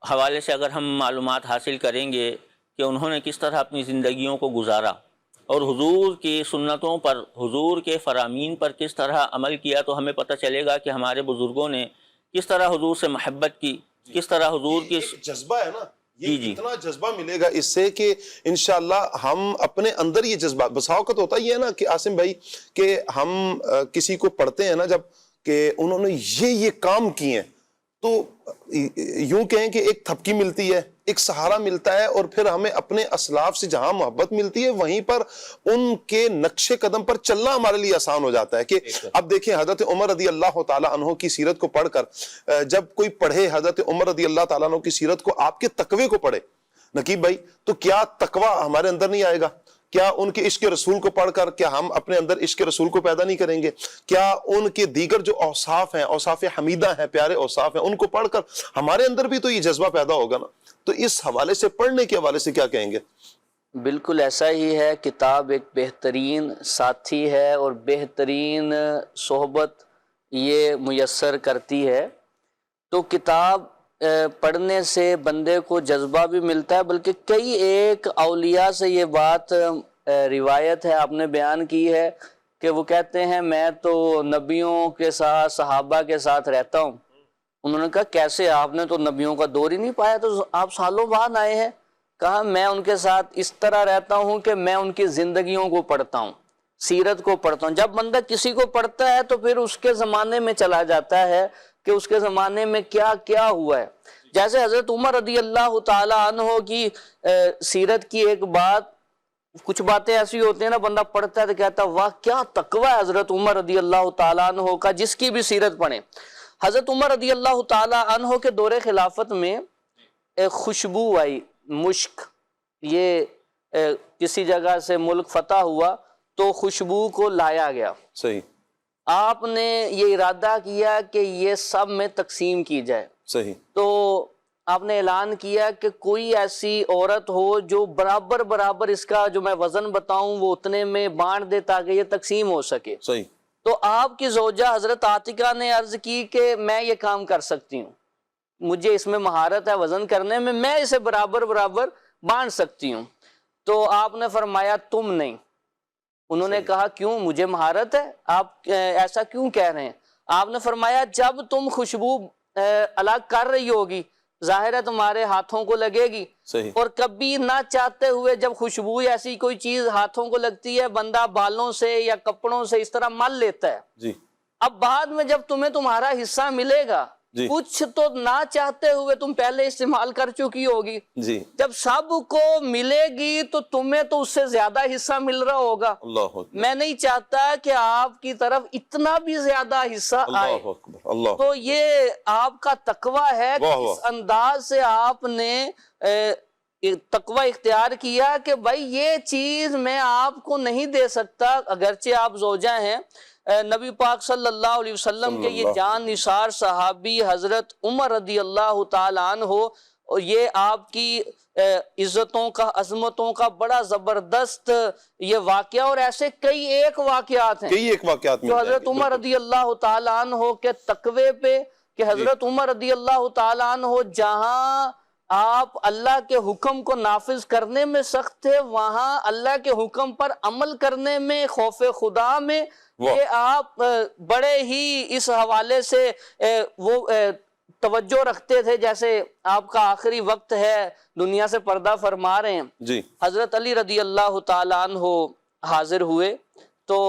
حوالے سے اگر ہم معلومات حاصل کریں گے کہ انہوں نے کس طرح اپنی زندگیوں کو گزارا اور حضور کی سنتوں پر، حضور کے فرامین پر کس طرح عمل کیا، تو ہمیں پتہ چلے گا کہ ہمارے بزرگوں نے کس طرح حضور سے محبت کی، کس طرح حضور کی جذبہ ہے نا، یہ اتنا جذبہ ملے گا اس سے کہ انشاءاللہ ہم اپنے اندر یہ جذبہ، بسا اوقات ہوتا یہ ہے نا کہ عاصم بھائی کہ ہم کسی کو پڑھتے ہیں نا جب کہ انہوں نے یہ کام کیے ہیں تو یوں کہیں کہ ایک تھپکی ملتی ہے، ایک سہارا ملتا ہے، اور پھر ہمیں اپنے اسلاف سے جہاں محبت ملتی ہے وہیں پر ان کے نقش قدم پر چلنا ہمارے لیے آسان ہو جاتا ہے. کہ اب دیکھیں حضرت عمر رضی اللہ تعالیٰ عنہ کی سیرت کو پڑھ کر جب کوئی پڑھے حضرت عمر رضی اللہ تعالیٰ عنہ کی سیرت کو، آپ کے تقوی کو پڑھے نقیب بھائی، تو کیا تقوی ہمارے اندر نہیں آئے گا؟ کیا ان کے عشق رسول کو پڑھ کر کیا ہم اپنے اندر عشق رسول کو پیدا نہیں کریں گے؟ کیا ان کے دیگر جو اوصاف ہیں، اوصاف حمیدہ ہیں، پیارے اوصاف ہیں، ان کو پڑھ کر ہمارے اندر بھی تو یہ جذبہ پیدا ہوگا نا؟ تو اس حوالے سے، پڑھنے کے حوالے سے کیا کہیں گے؟ بالکل ایسا ہی ہے. کتاب ایک بہترین ساتھی ہے اور بہترین صحبت یہ میسر کرتی ہے. تو کتاب پڑھنے سے بندے کو جذبہ بھی ملتا ہے، بلکہ کئی ایک اولیاء سے یہ بات روایت ہے، آپ نے بیان کی ہے کہ وہ کہتے ہیں میں تو نبیوں کے ساتھ، صحابہ کے ساتھ رہتا ہوں. انہوں نے کہا کیسے؟ آپ نے تو نبیوں کا دور ہی نہیں پایا، تو آپ سالوں بعد آئے ہیں. کہا میں ان کے ساتھ اس طرح رہتا ہوں کہ میں ان کی زندگیوں کو پڑھتا ہوں، سیرت کو پڑھتا ہوں. جب بندہ کسی کو پڑھتا ہے تو پھر اس کے زمانے میں چلا جاتا ہے کہ اس کے زمانے میں کیا کیا ہوا ہے. جیسے حضرت عمر رضی اللہ تعالی عنہ کی سیرت کی ایک بات، کچھ باتیں ایسی ہوتی ہیں نا بندہ پڑھتا ہے تو کہتا ہے واہ کیا تقوی ہے حضرت عمر رضی اللہ تعالی عنہ کا، جس کی بھی سیرت پڑھیں. حضرت عمر رضی اللہ تعالی عنہ کے دور خلافت میں ایک خوشبو آئی، مشک. یہ کسی جگہ سے ملک فتح ہوا تو خوشبو کو لایا گیا. صحیح. آپ نے یہ ارادہ کیا کہ یہ سب میں تقسیم کی جائے. صحیح. تو آپ نے اعلان کیا کہ کوئی ایسی عورت ہو جو برابر برابر اس کا جو میں وزن بتاؤں وہ اتنے میں بانٹ دے تاکہ یہ تقسیم ہو سکے. صحیح. تو آپ کی زوجہ حضرت عاتقہ نے عرض کی کہ میں یہ کام کر سکتی ہوں، مجھے اس میں مہارت ہے وزن کرنے میں، میں اسے برابر برابر بانٹ سکتی ہوں. تو آپ نے فرمایا تم نہیں. انہوں نے کہا کیوں؟ مجھے مہارت ہے، آپ ایسا کیوں کہہ رہے ہیں؟ آپ نے فرمایا جب تم خوشبو الگ کر رہی ہوگی ظاہر ہے تمہارے ہاتھوں کو لگے گی. صحیح. اور کبھی نہ چاہتے ہوئے جب خوشبو ایسی کوئی چیز ہاتھوں کو لگتی ہے بندہ بالوں سے یا کپڑوں سے اس طرح مل لیتا ہے. جی. اب بعد میں جب تمہیں تمہارا حصہ ملے گا جی. کچھ تو نہ چاہتے ہوئے تم پہلے استعمال کر چکی ہوگی. جی. جب سب کو ملے گی تو تمہیں تو اس سے زیادہ حصہ مل رہا ہوگا. اللہ اکبر. میں نہیں چاہتا کہ آپ کی طرف اتنا بھی زیادہ حصہ آئے. اللہ اکبر. اللہ. تو یہ آپ کا تقوی ہے کہ اس انداز سے آپ نے تقوی اختیار کیا کہ بھائی یہ چیز میں آپ کو نہیں دے سکتا. اگرچہ آپ زوجہ ہیں، نبی پاک صلی اللہ علیہ وسلم کے یہ جان نثار صحابی حضرت عمر رضی اللہ تعالیٰ عنہ، اور یہ آپ کی عزتوں کا، عظمتوں کا بڑا زبردست یہ واقعہ، اور ایسے کئی ایک واقعات ہیں جو حضرت عمر رضی اللہ تعالیٰ عنہ کے تقوی پہ، کہ حضرت عمر رضی اللہ تعالیٰ عنہ جہاں آپ اللہ کے حکم کو نافذ کرنے میں سخت تھے وہاں اللہ کے حکم پر عمل کرنے میں، خوف خدا میں، یہ آپ بڑے ہی اس حوالے سے وہ توجہ رکھتے تھے. جیسے آپ کا آخری وقت ہے، دنیا سے پردہ فرما رہے ہیں. جی. حضرت علی رضی اللہ تعالیٰ عنہ حاضر ہوئے تو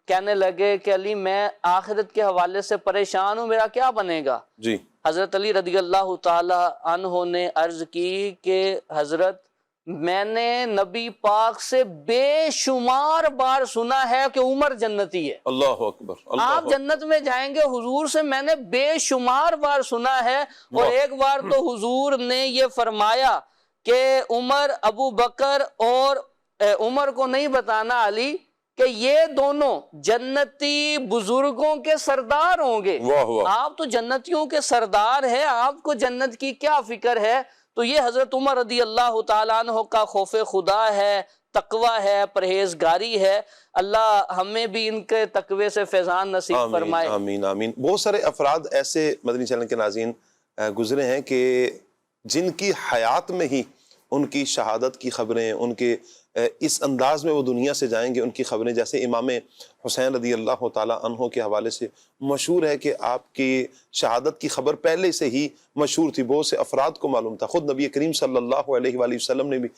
کہنے لگے کہ علی میں آخرت کے حوالے سے پریشان ہوں، میرا کیا بنے گا؟ جی. حضرت علی رضی اللہ تعالیٰ عنہ نے عرض کی کہ حضرت میں نے نبی پاک سے بے شمار بار سنا ہے کہ عمر جنتی ہے. اللہ اکبر. آپ جنت میں جائیں گے. حضور سے میں نے بے شمار بار سنا ہے. اور ایک بار تو حضور نے یہ فرمایا کہ عمر، ابو بکر اور عمر کو نہیں بتانا علی کہ یہ دونوں جنتی بزرگوں کے سردار ہوں گے. آپ تو جنتیوں کے سردار ہیں، آپ کو جنت کی کیا فکر ہے؟ تو یہ حضرت عمر رضی اللہ تعالیٰ عنہ کا خوف خدا ہے، تقوی ہے، پرہیزگاری ہے. اللہ ہمیں بھی ان کے تقوی سے فیضان نصیب فرمائے. آمین آمین. بہت سارے افراد ایسے مدنی چینل کے ناظرین گزرے ہیں کہ جن کی حیات میں ہی ان کی شہادت کی خبریں، ان کے اس انداز میں وہ دنیا سے جائیں گے، ان کی خبریں، جیسے امام حسین رضی اللہ تعالیٰ عنہ کے حوالے سے مشہور ہے کہ آپ کی شہادت کی خبر پہلے سے ہی مشہور تھی، بہت سے افراد کو معلوم تھا. خود نبی کریم صلی اللہ علیہ وآلہ وسلم نے بھی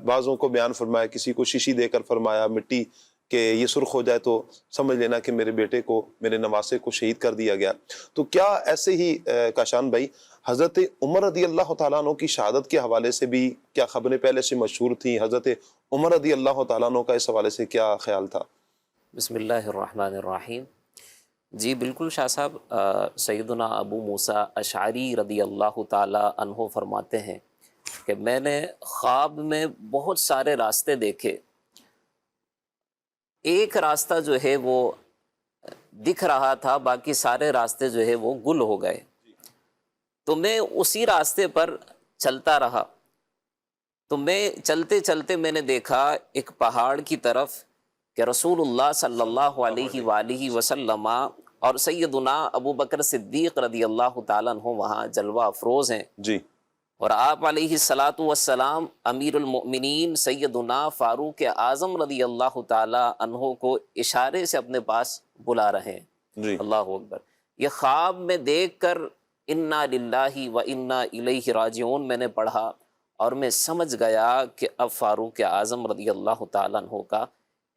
بعضوں کو بیان فرمایا، کسی کو شیشی دے کر فرمایا مٹی کہ یہ سرخ ہو جائے تو سمجھ لینا کہ میرے بیٹے کو، میرے نواسے کو شہید کر دیا گیا. تو کیا ایسے ہی کاشان بھائی حضرت عمر رضی اللہ تعالیٰ عنہ کی شہادت کے حوالے سے بھی کیا خبریں پہلے سے مشہور تھیں؟ حضرت عمر رضی اللہ تعالیٰ عنہ کا اس حوالے سے کیا خیال تھا؟ بسم اللہ الرحمن الرحیم. جی بالکل شاہ صاحب، سیدنا ابو موسیٰ اشعری رضی اللہ تعالیٰ عنہ فرماتے ہیں کہ میں نے خواب میں بہت سارے راستے دیکھے، ایک راستہ جو ہے وہ دکھ رہا تھا، باقی سارے راستے جو ہے وہ گل ہو گئے. تو میں اسی راستے پر چلتا رہا. تو میں چلتے چلتے میں نے دیکھا ایک پہاڑ کی طرف کہ رسول اللہ صلی اللہ علیہ وآلہ وسلم اور سیدنا ابو بکر صدیق رضی اللہ تعالیٰ عنہ وہاں جلوہ افروز ہیں جی. اور آپ علیہ الصلاۃ والسلام امیر المؤمنین سیدنا فاروق اعظم رضی اللہ تعالیٰ عنہ کو اشارے سے اپنے پاس بلا رہے ہیں. جی. اللہ اکبر. یہ خواب میں دیکھ کر انا للہ و انا الیہ راجعون میں نے پڑھا اور میں سمجھ گیا کہ اب فاروق اعظم رضی اللہ تعالیٰ عنہ کا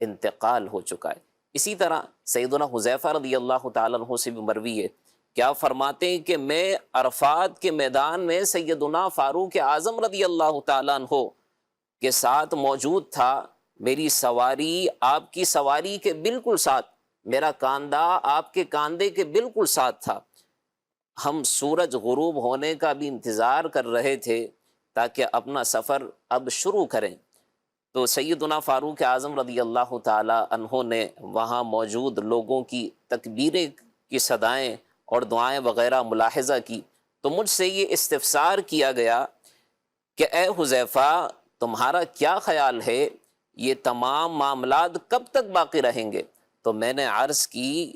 انتقال ہو چکا ہے. اسی طرح سیدنا حذیفہ رضی اللہ تعالیٰ عنہ سے بھی مروی ہے، کیا فرماتے ہیں کہ میں عرفات کے میدان میں سیدنا فاروق اعظم رضی اللہ تعالیٰ عنہ کے ساتھ موجود تھا. میری سواری آپ کی سواری کے بالکل ساتھ، میرا کاندھا آپ کے کاندھے کے بالکل ساتھ تھا. ہم سورج غروب ہونے کا بھی انتظار کر رہے تھے تاکہ اپنا سفر اب شروع کریں. تو سیدنا فاروق اعظم رضی اللہ تعالیٰ عنہ نے وہاں موجود لوگوں کی تکبیریں کی صدائیں اور دعائیں وغیرہ ملاحظہ کی. تو مجھ سے یہ استفسار کیا گیا کہ اے حذیفہ تمہارا کیا خیال ہے، یہ تمام معاملات کب تک باقی رہیں گے؟ تو میں نے عرض کی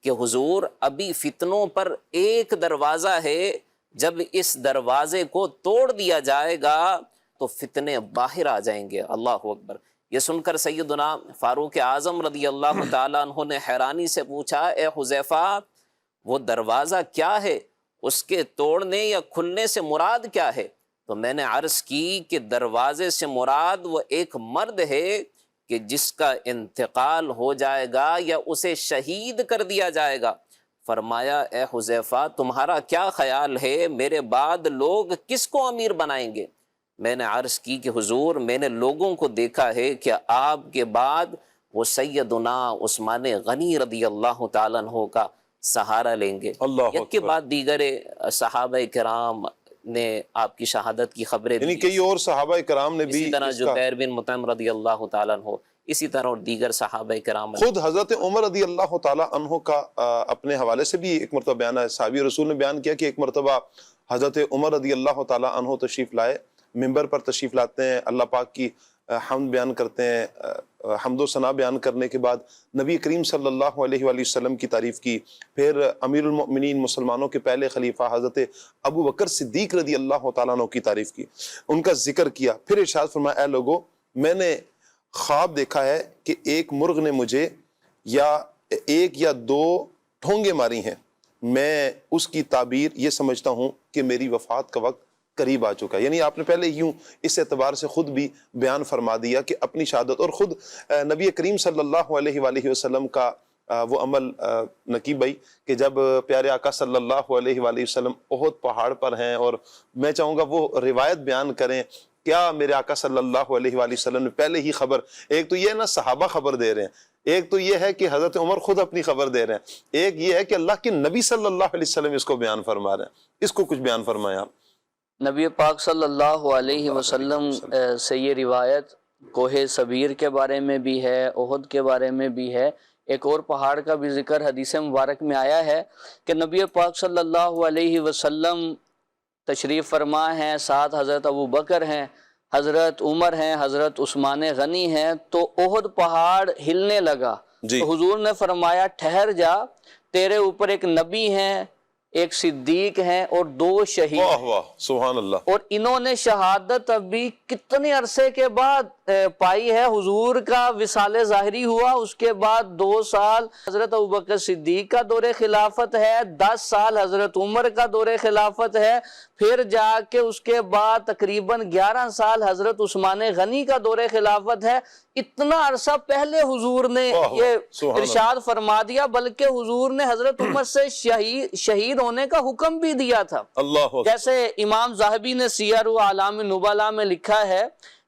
کہ حضور ابھی فتنوں پر ایک دروازہ ہے، جب اس دروازے کو توڑ دیا جائے گا تو فتنے باہر آ جائیں گے. اللہ اکبر. یہ سن کر سیدنا فاروق اعظم رضی اللہ تعالیٰ عنہ نے حیرانی سے پوچھا اے حذیفہ وہ دروازہ کیا ہے، اس کے توڑنے یا کھلنے سے مراد کیا ہے؟ تو میں نے عرض کی کہ دروازے سے مراد وہ ایک مرد ہے کہ جس کا انتقال ہو جائے گا یا اسے شہید کر دیا جائے گا. فرمایا اے حذیفہ تمہارا کیا خیال ہے، میرے بعد لوگ کس کو امیر بنائیں گے؟ میں نے عرض کی کہ حضور میں نے لوگوں کو دیکھا ہے کہ آپ کے بعد وہ سیدنا عثمان غنی رضی اللہ تعالیٰ عنہ کا سہارا لیں گے. ایک کے بعد دیگر صحابہ کرام نے آپ کی شہادت کی خبریں دی. یعنی کئی اور صحابہ کرام نے بھی اسی طرح جبیر بن مطعم رضی اللہ تعالیٰ عنہ، اسی طرح اور دیگر صحابہ کرام. خود حضرت عمر رضی اللہ تعالیٰ عنہ کا اپنے حوالے سے بھی ایک مرتبہ بیان ہے. صحابی رسول نے بیان کیا کہ ایک مرتبہ حضرت عمر رضی اللہ تعالیٰ عنہ تشریف لائے، ممبر پر تشریف لاتے ہیں، اللہ پاک کی حمد بیان کرتے ہیں. حمد و ثنا بیان کرنے کے بعد نبی کریم صلی اللہ علیہ وآلہ وسلم کی تعریف کی. پھر امیر المؤمنین مسلمانوں کے پہلے خلیفہ حضرت ابو بکر صدیق رضی اللہ تعالیٰ عنہ کی تعریف کی، ان کا ذکر کیا. پھر ارشاد فرمایا اے لوگو میں نے خواب دیکھا ہے کہ ایک مرغ نے مجھے یا ایک یا دو ٹھونگے ماری ہیں، میں اس کی تعبیر یہ سمجھتا ہوں کہ میری وفات کا وقت قریب آ چکا ہے. یعنی آپ نے پہلے یوں اس اعتبار سے خود بھی بیان فرما دیا کہ اپنی شہادت، اور خود نبی کریم صلی اللہ علیہ وآلہ وسلم کا وہ عمل نقیب بھائی کہ جب پیارے آقا صلی اللہ علیہ وآلہ وسلم احد پہاڑ پر ہیں، اور میں چاہوں گا وہ روایت بیان کریں کیا میرے آقا صلی اللہ علیہ وآلہ وسلم نے پہلے ہی خبر، ایک تو یہ نا صحابہ خبر دے رہے ہیں، ایک تو یہ ہے کہ حضرت عمر خود اپنی خبر دے رہے ہیں، ایک یہ ہے کہ اللہ کے نبی صلی اللہ علیہ وسلم اس کو بیان فرما رہے ہیں. اس کو کچھ بیان فرمائیں آپ. نبی پاک صلی اللہ علیہ وسلم سے یہ روایت کوہ صبیر کے بارے میں بھی ہے، احد کے بارے میں بھی ہے. ایک اور پہاڑ کا بھی ذکر حدیث مبارک میں آیا ہے کہ نبی پاک صلی اللہ علیہ وسلم تشریف فرما ہیں، ساتھ حضرت ابو بکر ہیں، حضرت عمر ہیں، حضرت عثمان غنی ہیں. تو احد پہاڑ ہلنے لگا. تو حضور نے فرمایا ٹھہر جا، تیرے اوپر ایک نبی ہیں، ایک صدیق ہیں اور 2 شہید واہ واہ سبحان اللہ. اور انہوں نے شہادت ابھی کتنے عرصے کے بعد پائی ہے. حضور کا وصال ظاہری ہوا، اس کے بعد 2 سال حضرت ابوبکر صدیق کا دور خلافت ہے، 10 سال حضرت عمر کا دور خلافت ہے، پھر جا کے اس کے بعد تقریباً 11 سال حضرت عثمان غنی کا دور خلافت ہے. اتنا عرصہ پہلے حضور نے یہ ارشاد فرما دیا، بلکہ حضور نے حضرت عمر سے شہید ہونے کا حکم بھی دیا تھا. اللہ. جیسے امام ذہبی نے سیر اعلام النبلاء میں لکھا ہے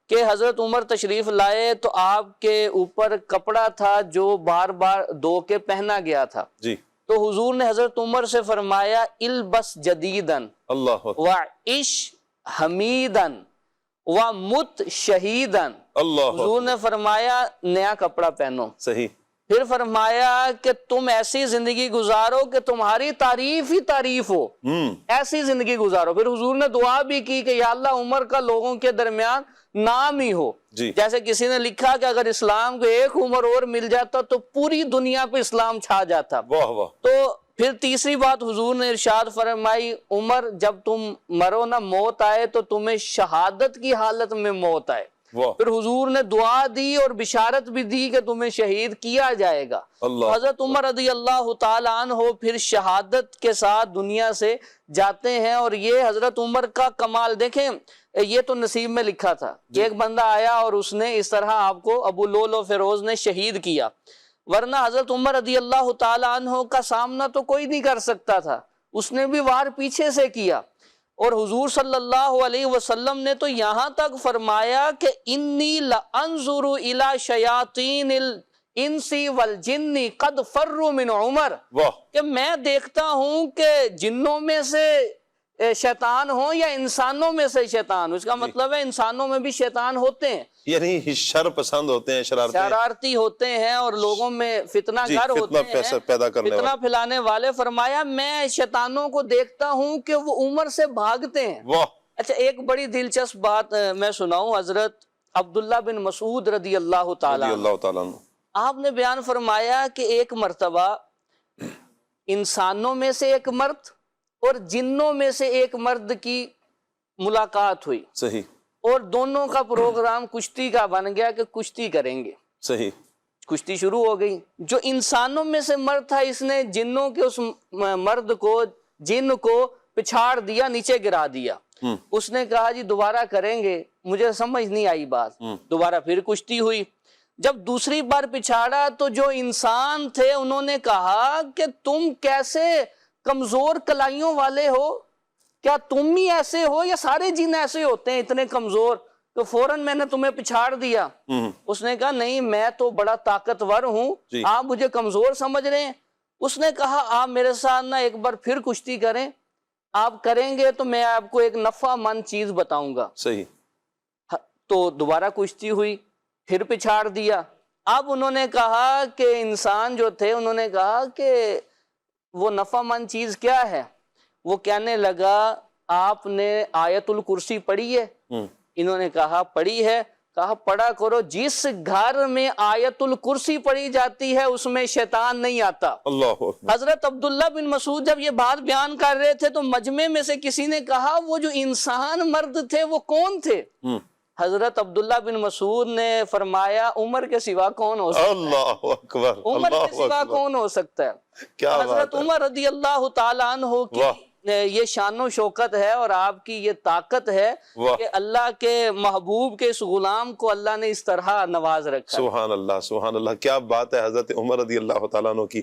کہ حضرت عمر تشریف لائے تو آپ کے اوپر کپڑا تھا جو بار بار دھو کے پہنا گیا تھا. جی. تو حضور نے حضرت عمر سے فرمایا البس جدیدن اللہ وعش حمیدن ومت شہیدن. اللہ حضور نے فرمایا نیا کپڑا پہنو. صحیح. پھر فرمایا کہ تم ایسی زندگی گزارو کہ تمہاری تعریف ہی تعریف ہو، ایسی زندگی گزارو. پھر حضور نے دعا بھی کی کہ یا اللہ عمر کا لوگوں کے درمیان نام ہی ہو. جی. جیسے کسی نے لکھا کہ اگر اسلام کو ایک عمر اور مل جاتا تو پوری دنیا پہ اسلام چھا جاتا. واہ واہ. تو پھر تیسری بات حضور نے ارشاد فرمائی عمر جب تم مرو نہ موت آئے تو تمہیں شہادت کی حالت میں موت آئے. پھر حضور نے دعا دی اور بشارت بھی دی کہ تمہیں شہید کیا جائے گا. حضرت عمر رضی اللہ تعالیٰ عنہ پھر شہادت کے ساتھ دنیا سے جاتے ہیں. اور یہ حضرت عمر کا کمال دیکھیں، یہ تو نصیب میں لکھا تھا کہ ایک بندہ آیا اور اس نے اس طرح آپ کو ابو لولو فیروز نے شہید کیا، ورنہ حضرت عمر رضی اللہ تعالیٰ عنہ کا سامنا تو کوئی نہیں کر سکتا تھا. اس نے بھی وار پیچھے سے کیا. اور حضور صلی اللہ علیہ وسلم نے تو یہاں تک فرمایا کہ انی لانظر الی شیاطین الانس والجن قد فروا من عمر، کہ میں دیکھتا ہوں کہ جنوں میں سے شیطان ہوں یا انسانوں میں سے شیطان. اس کا مطلب ہے انسانوں میں بھی شیطان ہوتے ہیں، یعنی شر پسند ہوتے ہیں، شرارتی ہوتے ہیں اور لوگوں میں فتنہ گر ہوتے ہیں، فتنہ پھیلانے والے. فرمایا میں شیطانوں کو دیکھتا ہوں کہ وہ عمر سے بھاگتے ہیں. اچھا ایک بڑی دلچسپ بات میں سناؤں. حضرت عبداللہ بن مسعود رضی اللہ تعالیٰ عنہ آپ نے بیان فرمایا کہ ایک مرتبہ انسانوں میں سے ایک مرد اور جنوں میں سے ایک مرد کی ملاقات ہوئی. صحیح. اور دونوں کا پروگرام کشتی کا بن گیا کہ کشتی کریں گے. صحیح. کشتی شروع ہو گئی. جو انسانوں میں سے مرد تھا اس نے جنوں کے اس مرد کو جن کو پچھاڑ دیا، نیچے گرا دیا. اس نے کہا جی دوبارہ کریں گے، مجھے سمجھ نہیں آئی بات. دوبارہ پھر کشتی ہوئی. جب دوسری بار پچھاڑا تو جو انسان تھے انہوں نے کہا کہ تم کیسے کمزور کلائیوں والے ہو، کیا تم ہی ایسے ہو یا سارے جن ایسے ہوتے ہیں اتنے کمزور؟ تو فوراً میں نے تمہیں پچھاڑ دیا. اس نے کہا نہیں میں تو بڑا طاقتور ہوں، آپ مجھے کمزور سمجھ رہے ہیں. اس نے کہا آپ میرے ساتھ نہ ایک بار پھر کشتی کریں، آپ کریں گے تو میں آپ کو ایک نفع مند چیز بتاؤں گا. صحیح. تو دوبارہ کشتی ہوئی، پھر پچھاڑ دیا. اب انہوں نے کہا کہ انسان جو تھے انہوں نے کہا کہ وہ نفع مند چیز کیا ہے؟ وہ کہنے لگا آپ نے آیت الکرسی پڑھی ہے؟ انہوں نے کہا پڑھی ہے. کہا پڑھا کرو، جس گھر میں آیت الکرسی پڑھی جاتی ہے اس میں شیطان نہیں آتا. اللہ. حضرت عبداللہ بن مسعود جب یہ بات بیان کر رہے تھے تو مجمع میں سے کسی نے کہا وہ جو انسان مرد تھے وہ کون تھے؟ حضرت عبداللہ بن مسعود نے فرمایا عمر کے سوا کون ہو سکتا ہے؟ اللہ اکبر. عمر کے سوا کون ہو سکتا ہے؟ حضرت عمر رضی اللہ تعالیٰ عنہ کی یہ شان و شوکت ہے اور آپ کی یہ طاقت ہے کہ اللہ کے محبوب کے اس غلام کو اللہ نے اس طرح نواز رکھا. سبحان اللہ سبحان اللہ. کیا بات ہے حضرت عمر رضی اللہ تعالیٰ عنہ کی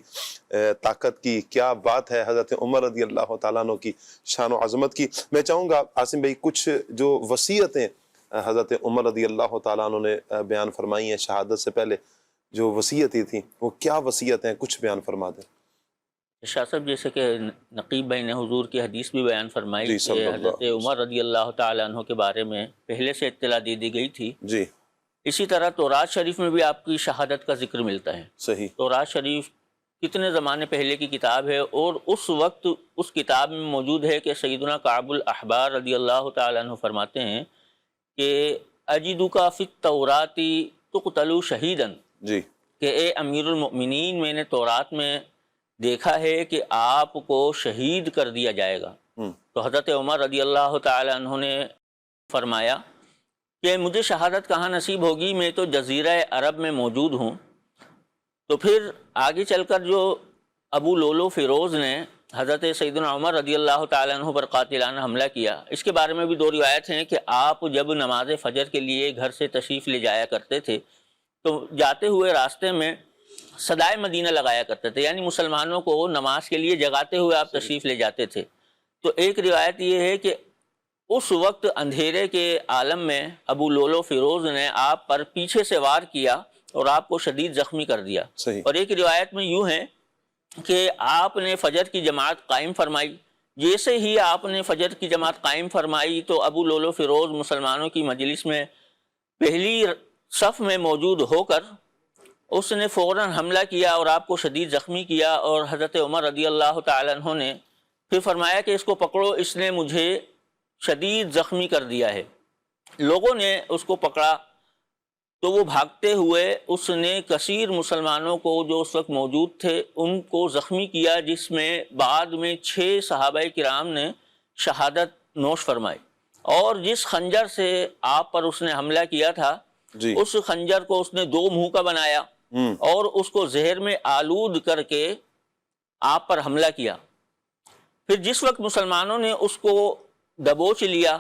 طاقت کی، کیا بات ہے حضرت عمر رضی اللہ تعالیٰ عنہ کی شان و عظمت کی. میں چاہوں گا عاصم بھائی کچھ جو وصیتیں حضرت عمر رضی اللہ تعالیٰ عنہ نے بیان فرمائی ہیں شہادت سے پہلے، جو وصیتیں تھیں وہ کیا وصیت ہیں، کچھ بیان فرما دیں. شاہ صاحب جیسے کہ نقیب بھائی نے حضور کی حدیث بھی بیان فرمائی کہ حضرت عمر رضی اللہ تعالیٰ عنہ کے بارے میں پہلے سے اطلاع دے دی گئی تھی. جی. اسی طرح تورات شریف میں بھی آپ کی شہادت کا ذکر ملتا ہے. صحیح. تورات شریف کتنے زمانے پہلے کی کتاب ہے اور اس وقت اس کتاب میں موجود ہے کہ سیدنا کعب الاحبار رضی اللہ تعالیٰ عنہ فرماتے ہیں کہ اجدک فی التوراۃ تقتل شہیداً. جی. کہ اے امیر المؤمنین میں نے تورات میں دیکھا ہے کہ آپ کو شہید کر دیا جائے گا۔ تو حضرت عمر رضی اللہ تعالی عنہ نے فرمایا کہ مجھے شہادت کہاں نصیب ہوگی، میں تو جزیرہ عرب میں موجود ہوں۔ تو پھر آگے چل کر جو ابو لولو فیروز نے حضرت سیدنا عمر رضی اللہ تعالیٰ عنہ پر قاتلانہ حملہ کیا، اس کے بارے میں بھی دو روایت ہیں کہ آپ جب نماز فجر کے لیے گھر سے تشریف لے جایا کرتے تھے تو جاتے ہوئے راستے میں صدائے مدینہ لگایا کرتے تھے، یعنی مسلمانوں کو نماز کے لیے جگاتے ہوئے آپ تشریف لے جاتے تھے۔ تو ایک روایت یہ ہے کہ اس وقت اندھیرے کے عالم میں ابو لولو فیروز نے آپ پر پیچھے سے وار کیا اور آپ کو شدید زخمی کر دیا۔ اور ایک روایت میں یوں ہے کہ آپ نے فجر کی جماعت قائم فرمائی، جیسے ہی آپ نے فجر کی جماعت قائم فرمائی تو ابو لولو فیروز مسلمانوں کی مجلس میں پہلی صف میں موجود ہو کر اس نے فوراً حملہ کیا اور آپ کو شدید زخمی کیا، اور حضرت عمر رضی اللہ تعالیٰ عنہ نے پھر فرمایا کہ اس کو پکڑو، اس نے مجھے شدید زخمی کر دیا ہے۔ لوگوں نے اس کو پکڑا تو وہ بھاگتے ہوئے اس نے کثیر مسلمانوں کو جو اس وقت موجود تھے ان کو زخمی کیا، جس میں بعد میں 6 صحابہ کرام نے شہادت نوش فرمائی۔ اور جس خنجر سے آپ پر اس نے حملہ کیا تھا اس خنجر کو اس نے 2 منہ کا بنایا اور اس کو زہر میں آلود کر کے آپ پر حملہ کیا۔ پھر جس وقت مسلمانوں نے اس کو دبوچ لیا،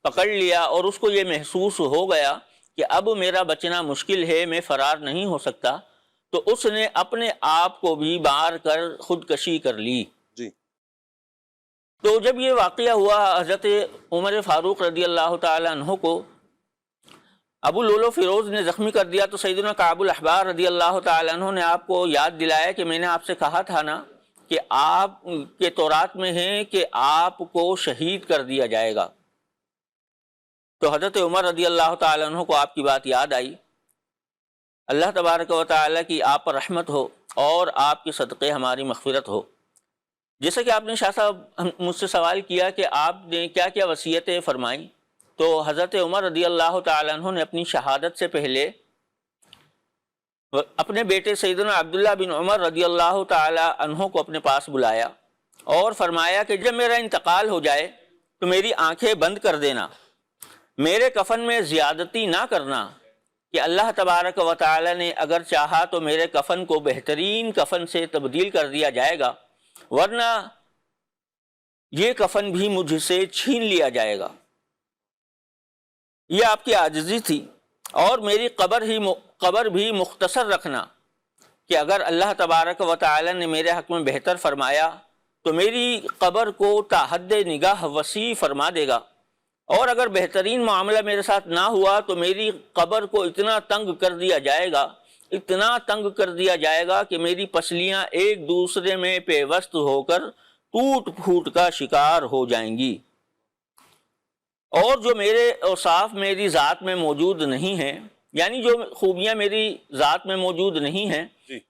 پکڑ لیا، اور اس کو یہ محسوس ہو گیا کہ اب میرا بچنا مشکل ہے، میں فرار نہیں ہو سکتا، تو اس نے اپنے آپ کو بھی مار کر خودکشی کر لی۔ تو جب یہ واقعہ ہوا حضرت عمر فاروق رضی اللہ تعالی عنہ کو ابو لولو فیروز نے زخمی کر دیا، تو سیدنا کعب الاحبار رضی اللہ تعالی عنہ نے آپ کو یاد دلایا کہ میں نے آپ سے کہا تھا نا کہ آپ کے تورات میں ہے کہ آپ کو شہید کر دیا جائے گا۔ تو حضرت عمر رضی اللہ تعالی عنہ کو آپ کی بات یاد آئی۔ اللہ تبارک و تعالیٰ کی آپ پر رحمت ہو اور آپ کے صدقے ہماری مغفرت ہو۔ جیسا کہ آپ نے شاہ صاحب مجھ سے سوال کیا کہ آپ نے کیا کیا وصیتیں فرمائیں، تو حضرت عمر رضی اللہ تعالیٰ عنہ نے اپنی شہادت سے پہلے اپنے بیٹے سیدنا عبداللہ بن عمر رضی اللہ تعالیٰ عنہ کو اپنے پاس بلایا اور فرمایا کہ جب میرا انتقال ہو جائے تو میری آنکھیں بند کر دینا، میرے کفن میں زیادتی نہ کرنا، کہ اللہ تبارک و تعالی نے اگر چاہا تو میرے کفن کو بہترین کفن سے تبدیل کر دیا جائے گا، ورنہ یہ کفن بھی مجھ سے چھین لیا جائے گا۔ یہ آپ کی عاجزی تھی۔ اور میری قبر بھی مختصر رکھنا، کہ اگر اللہ تبارک و تعالی نے میرے حق میں بہتر فرمایا تو میری قبر کو تا حد نگاہ وسیع فرما دے گا، اور اگر بہترین معاملہ میرے ساتھ نہ ہوا تو میری قبر کو اتنا تنگ کر دیا جائے گا، اتنا تنگ کر دیا جائے گا کہ میری پسلیاں ایک دوسرے میں پیوست ہو کر ٹوٹ پھوٹ کا شکار ہو جائیں گی، اور جو میرے اوصاف میری ذات میں موجود نہیں ہیں، یعنی جو خوبیاں میری ذات میں موجود نہیں ہیں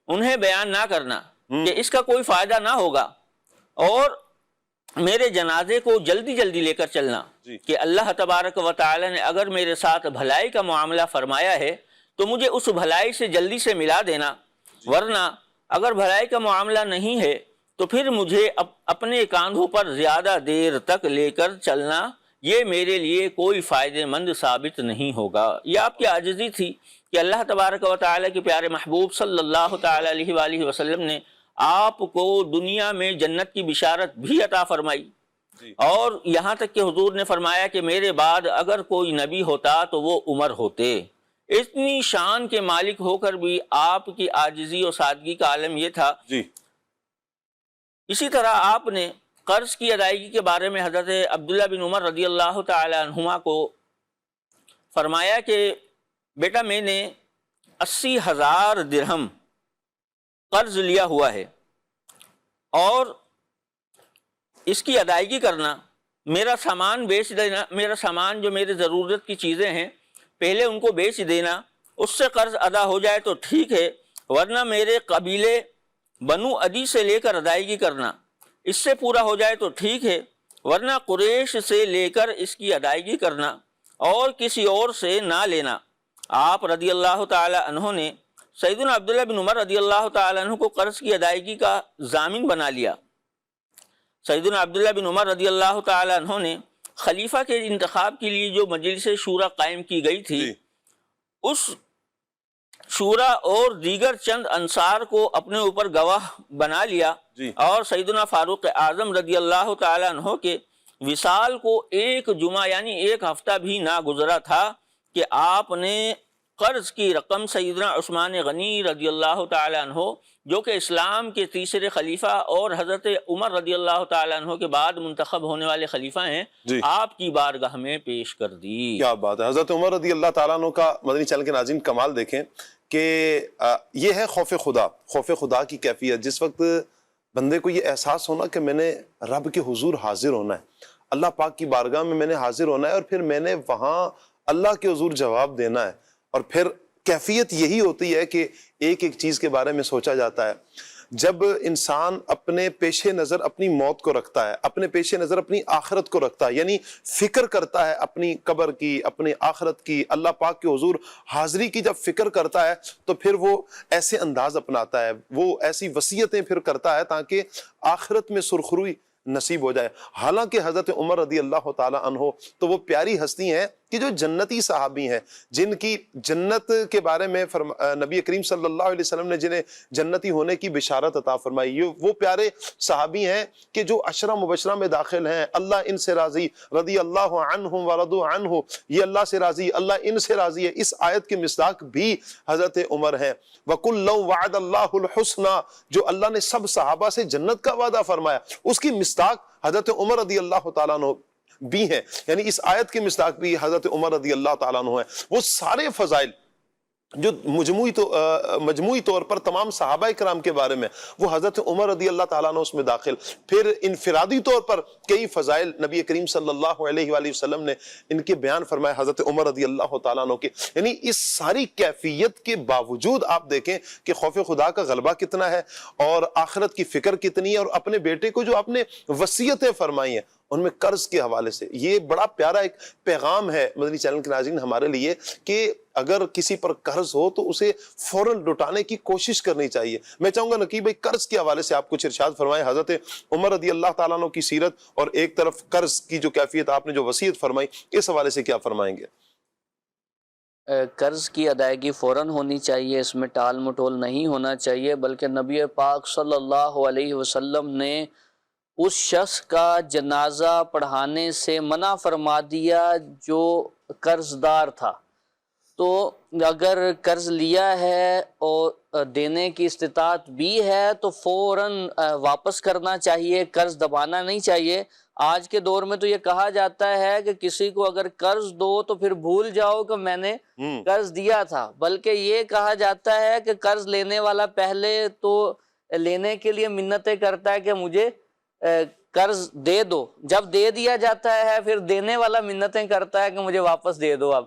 انہیں بیان نہ کرنا، کہ اس کا کوئی فائدہ نہ ہوگا، اور میرے جنازے کو جلدی جلدی لے کر چلنا، کہ اللہ تبارک و تعالی نے اگر میرے ساتھ بھلائی کا معاملہ فرمایا ہے تو مجھے اس بھلائی سے جلدی سے ملا دینا، ورنہ اگر بھلائی کا معاملہ نہیں ہے تو پھر مجھے اپنے کاندھوں پر زیادہ دیر تک لے کر چلنا، یہ میرے لیے کوئی فائدہ مند ثابت نہیں ہوگا۔ یہ آپ کی عاجزی تھی کہ اللہ تبارک و تعالی کے پیارے محبوب صلی اللہ تعالی علیہ وآلہ وسلم نے آپ کو دنیا میں جنت کی بشارت بھی عطا فرمائی، اور یہاں تک کہ حضور نے فرمایا کہ میرے بعد اگر کوئی نبی ہوتا تو وہ عمر ہوتے۔ اتنی شان کے مالک ہو کر بھی آپ کی عاجزی اور سادگی کا عالم یہ تھا۔ اسی طرح آپ نے قرض کی ادائیگی کے بارے میں حضرت عبداللہ بن عمر رضی اللہ تعالی عنہما کو فرمایا کہ بیٹا میں نے 80,000 درہم قرض لیا ہوا ہے، اور اس کی ادائیگی کرنا، میرا سامان بیچ دینا، میرا سامان جو میرے ضرورت کی چیزیں ہیں پہلے ان کو بیچ دینا، اس سے قرض ادا ہو جائے تو ٹھیک ہے، ورنہ میرے قبیلے بنو عدی سے لے کر ادائیگی کرنا، اس سے پورا ہو جائے تو ٹھیک ہے، ورنہ قریش سے لے کر اس کی ادائیگی کرنا اور کسی اور سے نہ لینا۔ آپ رضی اللہ تعالی عنہ نے سیدنا عبداللہ بن عمر رضی اللہ تعالیٰ عنہ کو قرض کی ادائیگی کا ضامن بنا لیا۔ سیدنا عبداللہ بن عمر رضی اللہ تعالیٰ عنہ نے خلیفہ کے انتخاب کے لیے جو مجلس شورا قائم کی گئی تھی، اس شورا اور دیگر چند انصار کو اپنے اوپر گواہ بنا لیا، اور سیدنا فاروق اعظم رضی اللہ تعالیٰ عنہ کے وصال کو ایک جمعہ یعنی ایک ہفتہ بھی نہ گزرا تھا کہ آپ نے قرض کی رقم سیدنا عثمان غنی رضی اللہ تعالیٰ عنہ، جو کہ اسلام کے تیسرے خلیفہ اور حضرت عمر رضی اللہ تعالیٰ عنہ کے بعد منتخب ہونے والے خلیفہ ہیں، آپ کی بارگاہ میں پیش کر دی۔ کیا بات ہے! حضرت عمر رضی اللہ تعالیٰ عنہ کا مدنی چینل کے ناظرین کمال دیکھیں کہ یہ ہے خوف خدا، خوف خدا کی کیفیت۔ جس وقت بندے کو یہ احساس ہونا کہ میں نے رب کے حضور حاضر ہونا ہے، اللہ پاک کی بارگاہ میں نے حاضر ہونا ہے، اور پھر میں نے وہاں اللہ کے حضور جواب دینا ہے، اور پھر کیفیت یہی ہوتی ہے کہ ایک ایک چیز کے بارے میں سوچا جاتا ہے۔ جب انسان اپنے پیش نظر اپنی موت کو رکھتا ہے، اپنے پیش نظر اپنی آخرت کو رکھتا ہے، یعنی فکر کرتا ہے اپنی قبر کی، اپنی آخرت کی، اللہ پاک کے حضور حاضری کی جب فکر کرتا ہے، تو پھر وہ ایسے انداز اپناتا ہے، وہ ایسی وصیتیں پھر کرتا ہے تاکہ آخرت میں سرخروئی نصیب ہو جائے۔ حالانکہ حضرت عمر رضی اللہ تعالی عنہ تو وہ پیاری ہستی ہیں کہ جو جنتی صحابی ہیں، جن کی جنت کے بارے میں نبی کریم صلی اللہ علیہ وسلم نے جنہیں جنتی ہونے کی بشارت عطا فرمائی۔ یہ وہ پیارے صحابی ہیں کہ جو عشرہ مبشرہ میں داخل ہیں، اللہ ان سے راضی، رضی اللہ عنہم ورضوا عنہ، یہ اللہ سے راضی، اللہ ان سے راضی ہے۔ اس آیت کے مصداق بھی حضرت عمر ہیں۔ وَكُلًّا وَعَدَ اللَّهُ الْحُسْنَى، جو اللہ نے سب صحابہ سے جنت کا وعدہ فرمایا، اس کی مصداق حضرت عمر رضی اللہ تعالیٰ عنہ بھی ہیں، یعنی اس آیت کے مصداق بھی حضرت عمر رضی اللہ تعالیٰ عنہ ہیں۔ وہ سارے فضائل جو مجموعی طور پر تمام صحابہ کرام کے بارے میں، وہ حضرت عمر رضی اللہ تعالیٰ عنہ اس میں داخل۔ پھر انفرادی طور پر کئی فضائل نبی کریم صلی اللہ علیہ وآلہ وسلم نے ان کے بیان فرمائے حضرت عمر رضی اللہ تعالیٰ عنہ کے۔ یعنی اس ساری کیفیت کے باوجود آپ دیکھیں کہ خوف خدا کا غلبہ کتنا ہے، اور آخرت کی فکر کتنی ہے، اور اپنے بیٹے کو جو آپ نے وصیتیں فرمائی ہیں ان میں قرض کے حوالے سے، یہ بڑا پیارا ایک پیغام ہے مدنی چینل کے ناظرین ہمارے لیے کہ اگر کسی پر قرض ہو تو اسے فوراً لوٹانے کی کوشش کرنی چاہیے۔ میں چاہوں گا نقیب بھائی قرض کے حوالے سے آپ کچھ ارشاد فرمائیں، حضرت عمر رضی اللہ تعالیٰ عنہ کی سیرت، اور ایک طرف قرض کی جو کیفیت آپ نے جو وصیت فرمائی، اس حوالے سے کیا فرمائیں گے؟ قرض کی ادائیگی فوراً ہونی چاہیے، اس میں ٹال مٹول نہیں ہونا چاہیے، بلکہ نبی پاک صلی اللہ علیہ وسلم نے اس شخص کا جنازہ پڑھانے سے منع فرما دیا جو قرض دار تھا۔ تو اگر قرض لیا ہے اور دینے کی استطاعت بھی ہے تو فوراً واپس کرنا چاہیے، قرض دبانا نہیں چاہیے۔ آج کے دور میں تو یہ کہا جاتا ہے کہ کسی کو اگر قرض دو تو پھر بھول جاؤ کہ میں نے قرض دیا تھا، بلکہ یہ کہا جاتا ہے کہ قرض لینے والا پہلے تو لینے کے لیے منتیں کرتا ہے کہ مجھے قرض دے دو، جب دے دیا جاتا ہے پھر دینے والا منتیں کرتا ہے کہ مجھے واپس دے دو اب۔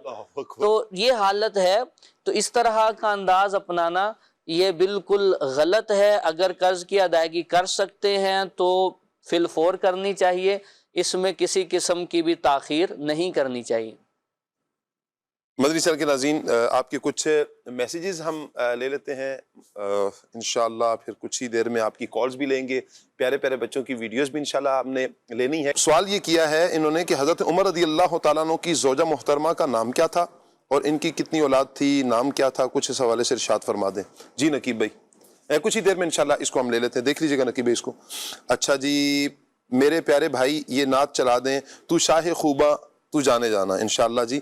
تو یہ حالت ہے، تو اس طرح کا انداز اپنانا یہ بالکل غلط ہے۔ اگر قرض کی ادائیگی کر سکتے ہیں تو فی الفور کرنی چاہیے، اس میں کسی قسم کی بھی تاخیر نہیں کرنی چاہیے۔ مدنی چینل کے ناظرین آپ کے کچھ میسیجز ہم لے لیتے ہیں انشاءاللہ، پھر کچھ ہی دیر میں آپ کی کالز بھی لیں گے، پیارے پیارے بچوں کی ویڈیوز بھی انشاءاللہ آپ نے لینی ہے۔ سوال یہ کیا ہے انہوں نے کہ حضرت عمر رضی اللہ تعالیٰ عنہ کی زوجہ محترمہ کا نام کیا تھا اور ان کی کتنی اولاد تھی، نام کیا تھا، کچھ اس حوالے سے ارشاد فرما دیں۔ جی نقیب بھائی کچھ ہی دیر میں انشاءاللہ اس کو ہم لے لیتے ہیں، دیکھ لیجئے گا نقیب بھائی اس کو۔ اچھا جی، میرے پیارے بھائی یہ نعت چلا دیں، تو شاہ خوبہ تو جانے جانا، انشاءاللہ جی۔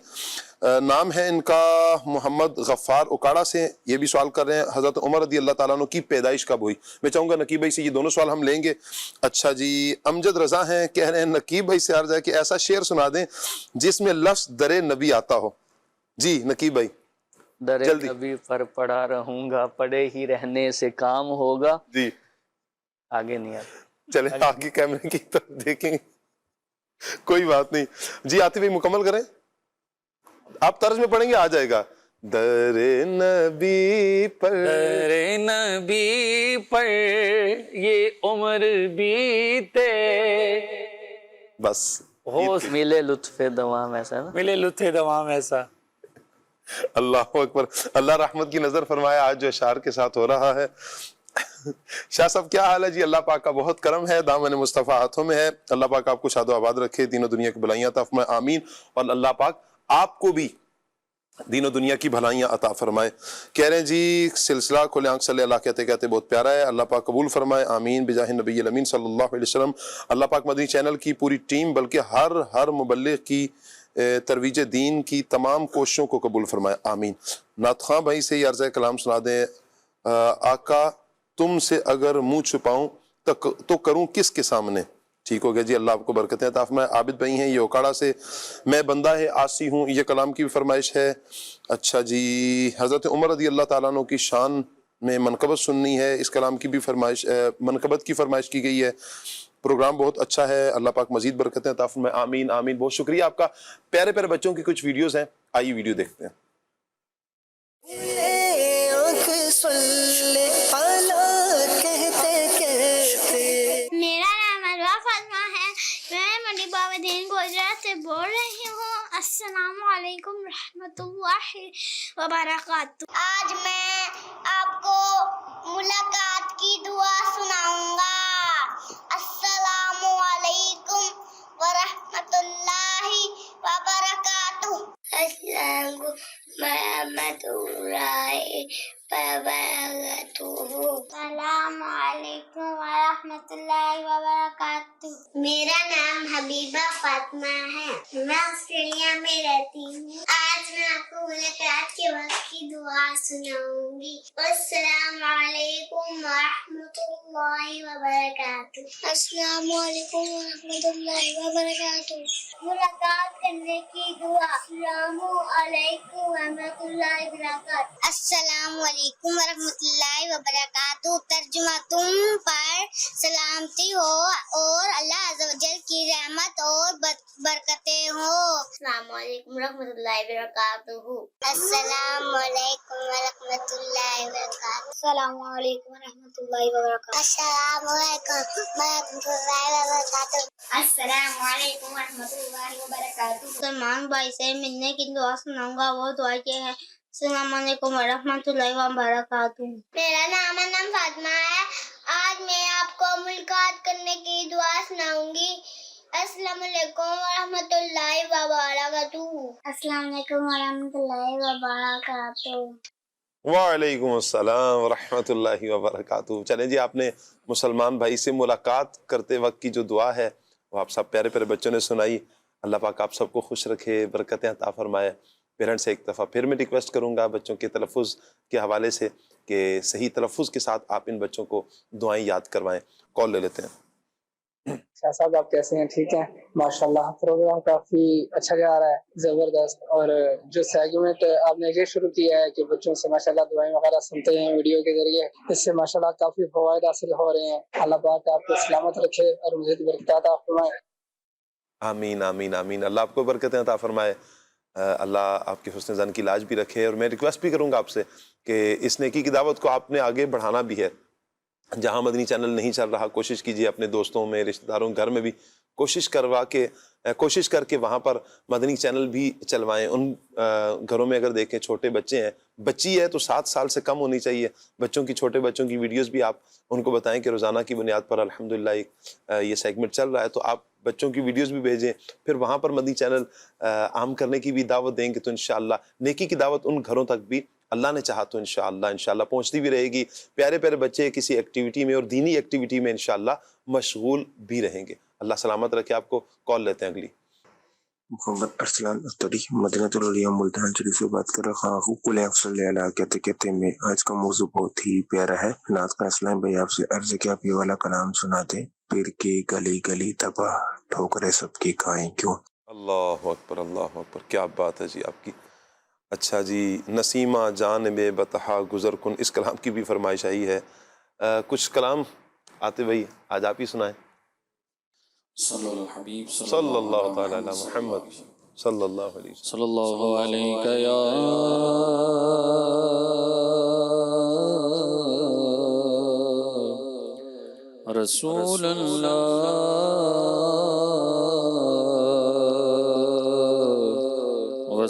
نام ہے ان کا محمد غفار اکاڑا سے، یہ بھی سوال کر رہے ہیں حضرت عمر رضی اللہ تعالیٰ عنہ کی پیدائش کب ہوئی۔ میں چاہوں گا نقیب بھائی سے یہ دونوں سوال ہم لیں گے۔ اچھا جی، امجد رضا ہیں، کہہ رہے ہیں نقیب بھائی سے عرض ہے کہ ایسا شعر سنا دیں جس میں لفظ در نبی آتا ہو۔ جی نقیب بھائی در نبی پر پڑا رہوں گا، پڑے ہی رہنے سے کام ہوگا۔ جی آگے نہیں آتا، چلیں آگے کیمرے کی طرف دیکھیں گے، کوئی بات نہیں۔ جی عاطف بھائی مکمل کریں، آپ طرز میں پڑھیں گے آ جائے گا۔ در نبی پر، در نبی پر یہ عمر بیتے، بس ملے لطف دوام ایسا نا، ملے لطف دوام ایسا۔ اللہ اکبر، اللہ رحمت کی نظر فرمایا آج جو اشعار کے ساتھ ہو رہا ہے۔ شاہ صاحب کیا حال ہے جی؟ اللہ پاک کا بہت کرم ہے، دامن مصطفیٰ ہاتھوں میں ہے، اللہ پاک آپ کو شاد و آباد رکھے، دین و دنیا کی بھلائیاں عطا فرمائے، آمین۔ اور اللہ پاک آپ کو بھی دین و دنیا کی بھلائیاں عطا فرمائے۔ کہہ رہے ہیں جی سلسلہ کھلے آنکھ صلی اللہ کہتے کہتے بہت پیارا ہے، اللہ پاک قبول فرمائے، آمین بجاہ نبی الامین صلی اللہ علیہ وسلم۔ اللہ پاک مدنی چینل کی پوری ٹیم بلکہ ہر مبلغ کی ترویج دین کی تمام کوششوں کو قبول فرمائے، آمین۔ نعت خواں بھائی سے یہ عرض کلام سنا دیں۔ آقا تم سے اگر منہ چھپاؤں تو کروں کس کے سامنے؟ ٹھیک ہو گیا جی، اللہ آپ کو برکتیں عطا فرمائے۔ عابد بھائی ہیں یہ اوکاڑا سے، میں بندہ ہے عاصی ہوں، یہ کلام کی فرمائش ہے۔ اچھا جی، حضرت عمر رضی اللہ تعالیٰ عنہ کی شان میں منقبت سننی ہے، اس کلام کی بھی فرمائش، منقبت کی فرمائش کی گئی ہے۔ پروگرام بہت اچھا ہے، اللہ پاک مزید برکتیں عطا فرمائے، آمین آمین۔ بہت شکریہ آپ کا۔ پیارے پیارے بچوں کی کچھ ویڈیوز ہیں، آئیے ویڈیو دیکھتے ہیں۔ میرا نام الوا فاطمہ ہے، میں منڈی بابا دین گجرات سے بول رہی ہوں۔ السلام علیکم رحمۃ اللہ وبرکاتہ۔ آج میں آپ کو ملاقات کی دعا سناؤں گا۔ السلام علیکم ورحمۃ اللہ وبرکاتہ۔ السلام ورحمۃ اللہ وبرکاتہ۔ السلام علیکم ورحمۃ اللہ وبرکاتہ۔ میرا نام حبیبہ فاطمہ ہے، میں آسٹریلیا میں رہتی ہوں۔ آج میں آپ کو ملاقات کے وقت کی دعا سناؤں گی۔ السلام علیکم ورحمۃ اللہ وبرکاتہ۔ السلام علیکم ورحمۃ اللہ وبرکاتہ۔ ملاقات کرنے کی دعا۔ السلام علیکم ورحمۃ اللہ وبرکاتہ۔ السلام علیکم ورحمۃ اللہ وبرکاتہ۔ ترجمہ، تم پر سلامتی ہو اور اللہ عز و جل کی رحمت اور برکتیں ہو۔ السلام علیکم ورحمۃ اللہ وبرکاتہ۔ السلام علیکم ورحمۃ اللہ وبرکاتہ۔ السلام علیکم ورحمۃ اللہ وبرکاتہ۔ السلام علیکم ورحمۃ اللہ وبرکاتہ۔ السلام علیکم ورحمۃ اللہ وبرکاتہ۔ سلمان بھائی سے ملنے کی دعا سناؤں گا، وہ دعا یہ ہے۔ السلام علیکم ورحمۃ اللہ وبرکاتہ۔ میرا نام انم فاطمہ ہے، آج میں آپ کو ملاقات کرنے کی دعا سناؤں گی۔ السلام علیکم ورحمۃ اللہ وبرکاتہ۔ السلام علیکم ورحمۃ اللہ وبرکاتہ۔ وعلیکم السلام ورحمۃ اللہ وبرکاتہ۔ چلیں جی، آپ نے مسلمان بھائی سے ملاقات کرتے وقت کی جو دعا ہے وہ آپ سب پیارے پیارے بچوں نے سنائی۔ اللہ پاک آپ سب کو خوش رکھے، برکتیں عطا فرمائے۔ پیرنٹ سے ایک دفعہ پھر میں ریکویسٹ کروں گا بچوں کے تلفظ کے حوالے سے کہ صحیح تلفظ کے ساتھ آپ ان بچوں کو دعائیں یاد کروائیں۔ کال لے لیتے ہیں۔ شاہ صاحب آپ کیسے ہیں؟ ٹھیک ہیں ماشاءاللہ، پروگرام کافی اچھا جا رہا ہے، زبردست۔ اور جو سیگمنٹ آپ نے یہ شروع کیا ہے کہ بچوں سے ماشاءاللہ دعائیں وغیرہ سنتے ہیں ویڈیو کے ذریعے، اس سے ماشاءاللہ کافی فوائد حاصل ہو رہے ہیں۔ اللہ پاک آپ کو سلامت رکھے اور مزید برکت عطا فرمائے۔ آمین آمین آمین۔ اللہ آپ کو برکتیں عطا فرمائے، اللہ آپ کے حسن زن کی لاج بھی رکھے۔ اور میں ریکویسٹ بھی کروں گا آپ سے کہ اس نیکی کی دعوت کو آپ نے آگے بڑھانا بھی ہے۔ جہاں مدنی چینل نہیں چل رہا، کوشش کیجیے اپنے دوستوں میں، رشتہ داروں گھر میں بھی کوشش کر کے وہاں پر مدنی چینل بھی چلوائیں۔ ان گھروں میں اگر دیکھیں چھوٹے بچے ہیں، بچی ہے تو 7 سال سے کم ہونی چاہیے، بچوں کی، چھوٹے بچوں کی ویڈیوز بھی آپ ان کو بتائیں کہ روزانہ کی بنیاد پر الحمدللہ یہ سیگمنٹ چل رہا ہے، تو آپ بچوں کی ویڈیوز بھی بھیجیں۔ پھر وہاں پر مدنی چینل عام کرنے کی بھی دعوت دیں گے تو انشاءاللہ نیکی کی دعوت ان گھروں تک بھی اللہ نے چاہا تو انشاءاللہ پہنچتی بھی رہے گی۔ پیارے پیارے بچے کسی ایکٹیویٹی میں اور دینی ایکٹیویٹی میں انشاءاللہ مشغول بھی رہیں گے۔ اللہ سلامت رکھے آپ کو۔ کال لیتے ہیں اگلی۔ محمد ارسلان اختری مدینہ الاولیاء ملتان شریف سے بات کر رہا ہوں۔ کل صلی اللہ کہتے کہتے میں آج کا موضوع بہت ہی پیارا ہے۔ نعت کا اسلام بھائی آپ سے عرض ہے کہ آپ یہ والا کلام سنا دیں۔ پیر کے گلی گلی تباہ ٹھوکرے سب کی کھائیں کیوں۔ اللہ اکبر اللہ اکبر، کیا بات ہے جی آپ کی۔ اچھا جی، نسیمہ جانب بطحا گزر کن، اس کلام کی بھی فرمائش آئی ہے۔ کچھ کلام آتے بھائی آج آپ ہی سنائیں۔ صلی اللہ حبیب صلی اللہ تعالی علی محمد صلی اللہ علیہ وسلم۔ صلی اللہ علیہ یا رسول اللہ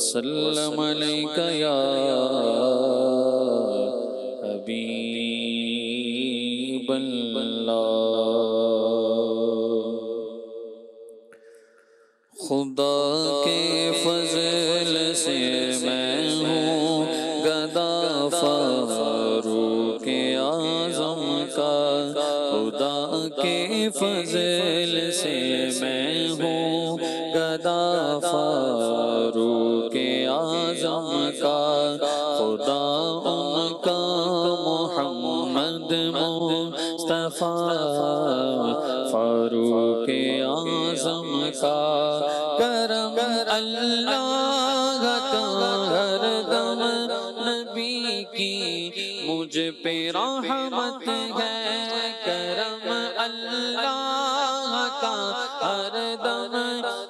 وسلم عليك يا حبيب الله خدا کے فضل سے میں ہوں گدا فاروق اعظم کا خدا کے فضل سے میں ہوں گدا فاروق اعظم کا خدا ان کا محمد مصطفیٰ فاروق اعظم کا کرم اللہ کا ہر دم نبی کی مجھ پہ رحمت ہے کرم اللہ کا ہر دم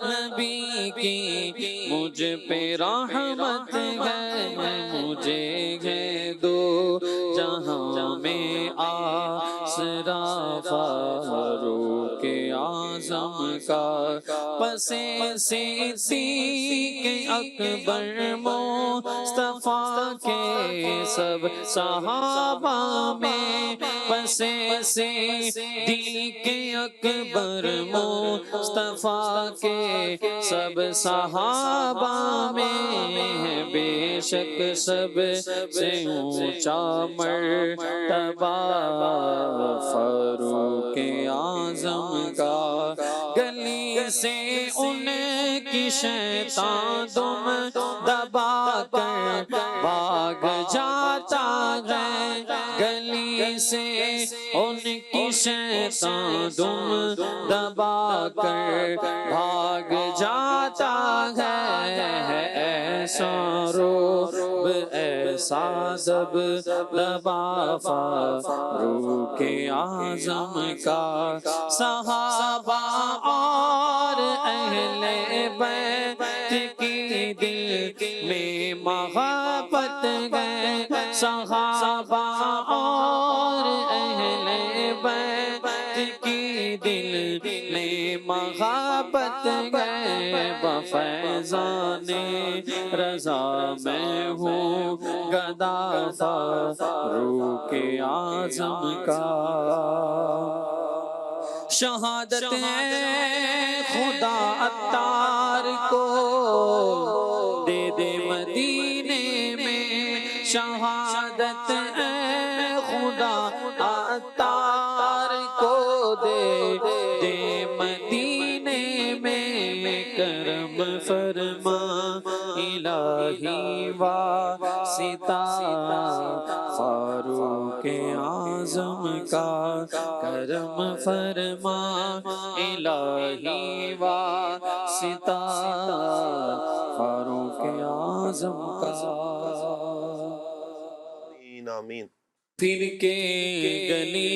نبی کی مجھ پہ رحمت ہے مجھے ہے دو جہاں میں آسرا فاروق اعظم کا پسے صدیق اکبر مصطفیٰ کے سب صحابہ میں پسے صدیق اکبر مصطفیٰ کے سب صحابہ میں بے شک سب سے اونچا مرتبہ فاروق اعظم کا گلی سے ان کی شیطان دم دبا کر بھاگ جاتا ہے گلی سے ان کی شیطان دم دبا کر بھاگ جاتا ہے ایسا روب ایسا دب دبا فاروق اعظم کا صحابہ اور اہل بیت کی دل میں محبت ہے صحابہ اور اہل بیت کی دل میں محبت ہے بفیضان رضا میں ہوں گدا فاروق اعظم کا شہادت ہے خدا عطار کو دے دے مدینے میں شہادت ہے خدا عطار کو دے دے مدینے میں کرم فرما الہی واسطہ فاروق اعظم کا کرم فرما الہی واسطہ فاروق اعظم کا آمین آمین پھر کے گلی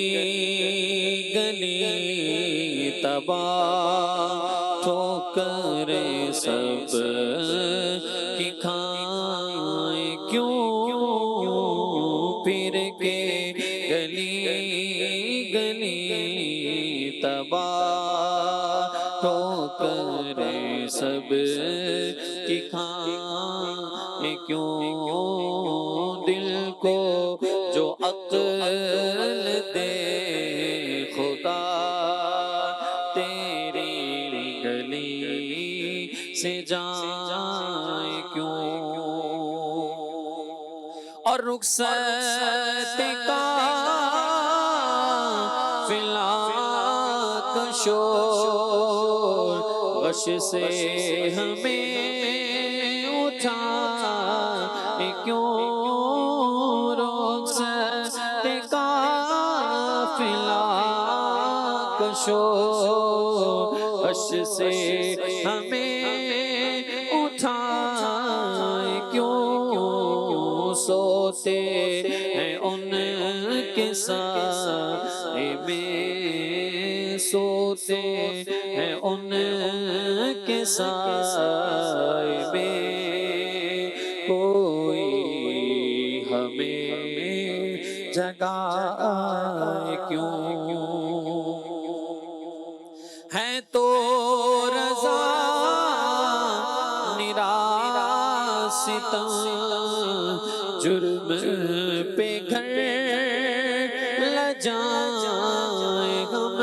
گلی تباہ ٹھوکر سب کی کھائیں کیوں پھر کے گلی گلی تباہ ٹھوکر سب کی کھائیں کیوں دل کو جو عقل دے خدا تیری گلی سے جائیں کیوں اور رخصت کا فلاک شور غش سے ہمیں اٹھا کیوں غش سے ہمیں اٹھائے کیوں سوتے ہیں ان کے سائے میں سوتے ہیں ان کے سائے میں کوئی ہمیں جگائے کیوں ہے تو رضا ستم جرم پہ گھر لجائے غم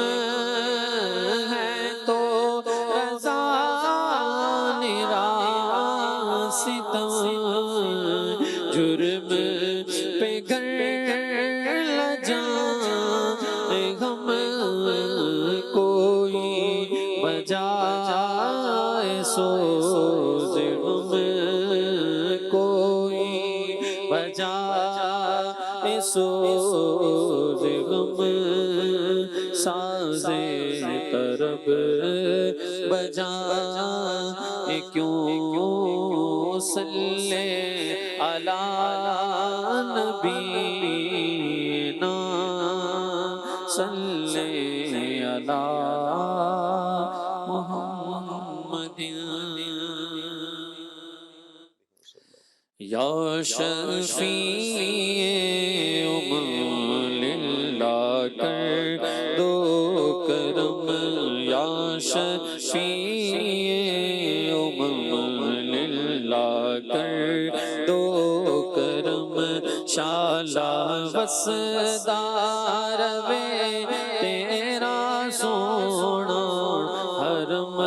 ہے تو رضا ستم جرم پہ گھر لجائے غم کوئی بجائے سوز غم کوئی بجائے سوز غم ساز طرب بجائے کیوں صلی علی نبینا صلی علی محمد یا شفیع للہ کر دو کرم یا شفیع للہ کر دو کرم شالا وسدار وے تیرا سونا حرم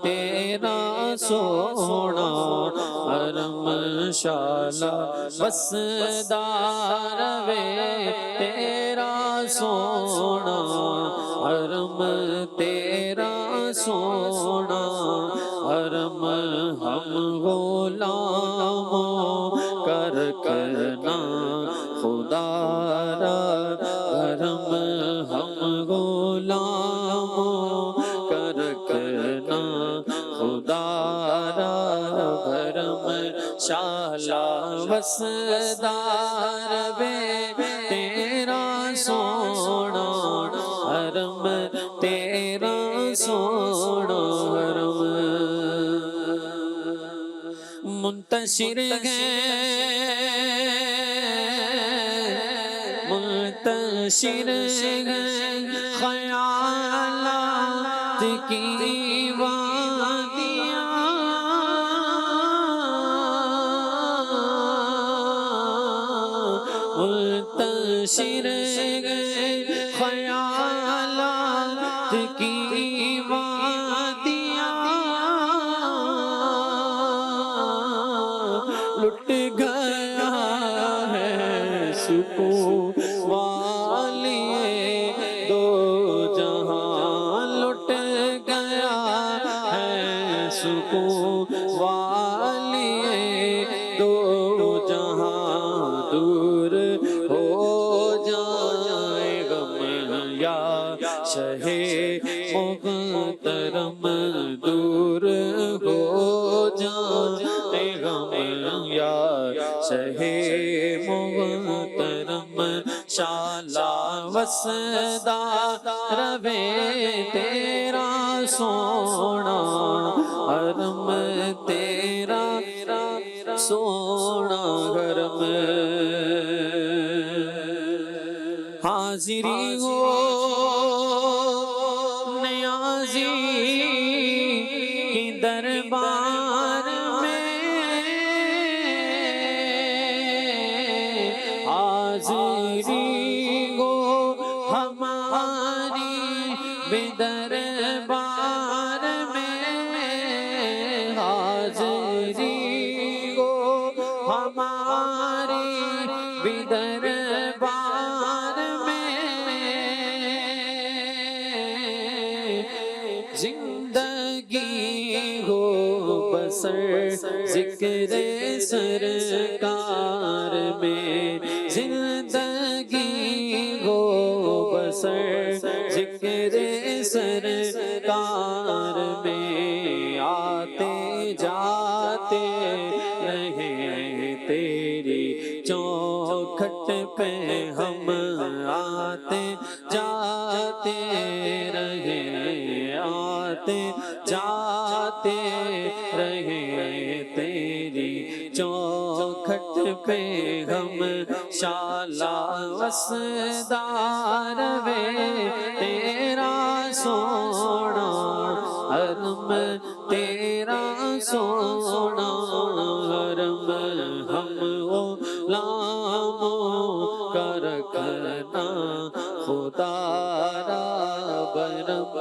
تیرا سونا حرم شالا وسدار وے تیرا سونا حرم تیرا سونا حرم ہم غلاموں کا رکھنا خدا را حرم ہم غلاموں کا رکھنا خدا را حرم شالا وسدار وے تیرا سونا حرم تیرا سونا حرم منتشر ہے منتشر ہے خیالات کی وادیاں منتشر ہے خیالات کی وادیاں لٹ گیا ہے سکون والیے دو جہاں لٹ گیا ہے سکون والیے دو جہاں دور ہو جائے غم یا شہ محترم دور ہو جائے غم یا شہ محترم شالا وسدار وے تیرا سونا حرم تیرا سونا حرم حاضری ہو نیازی کی دربار میں حاضری ہو ہماری بے دربار میں حاضری ہو ہماری بے دربار میں زندگی ہو بسر ذکر سرکار میں زندگی ہو بسر ذکر سرکار میں آتے جاتے رہے تیری چوکھٹ پہ ہم آتے جاتے رہے آتے جاتے رہے تیری چوکھٹ پہ ہم شالا وسدار وے تیرا سونا حرم تیرا سونا حرم ہم غلاموں کا رکھنا خدا را برم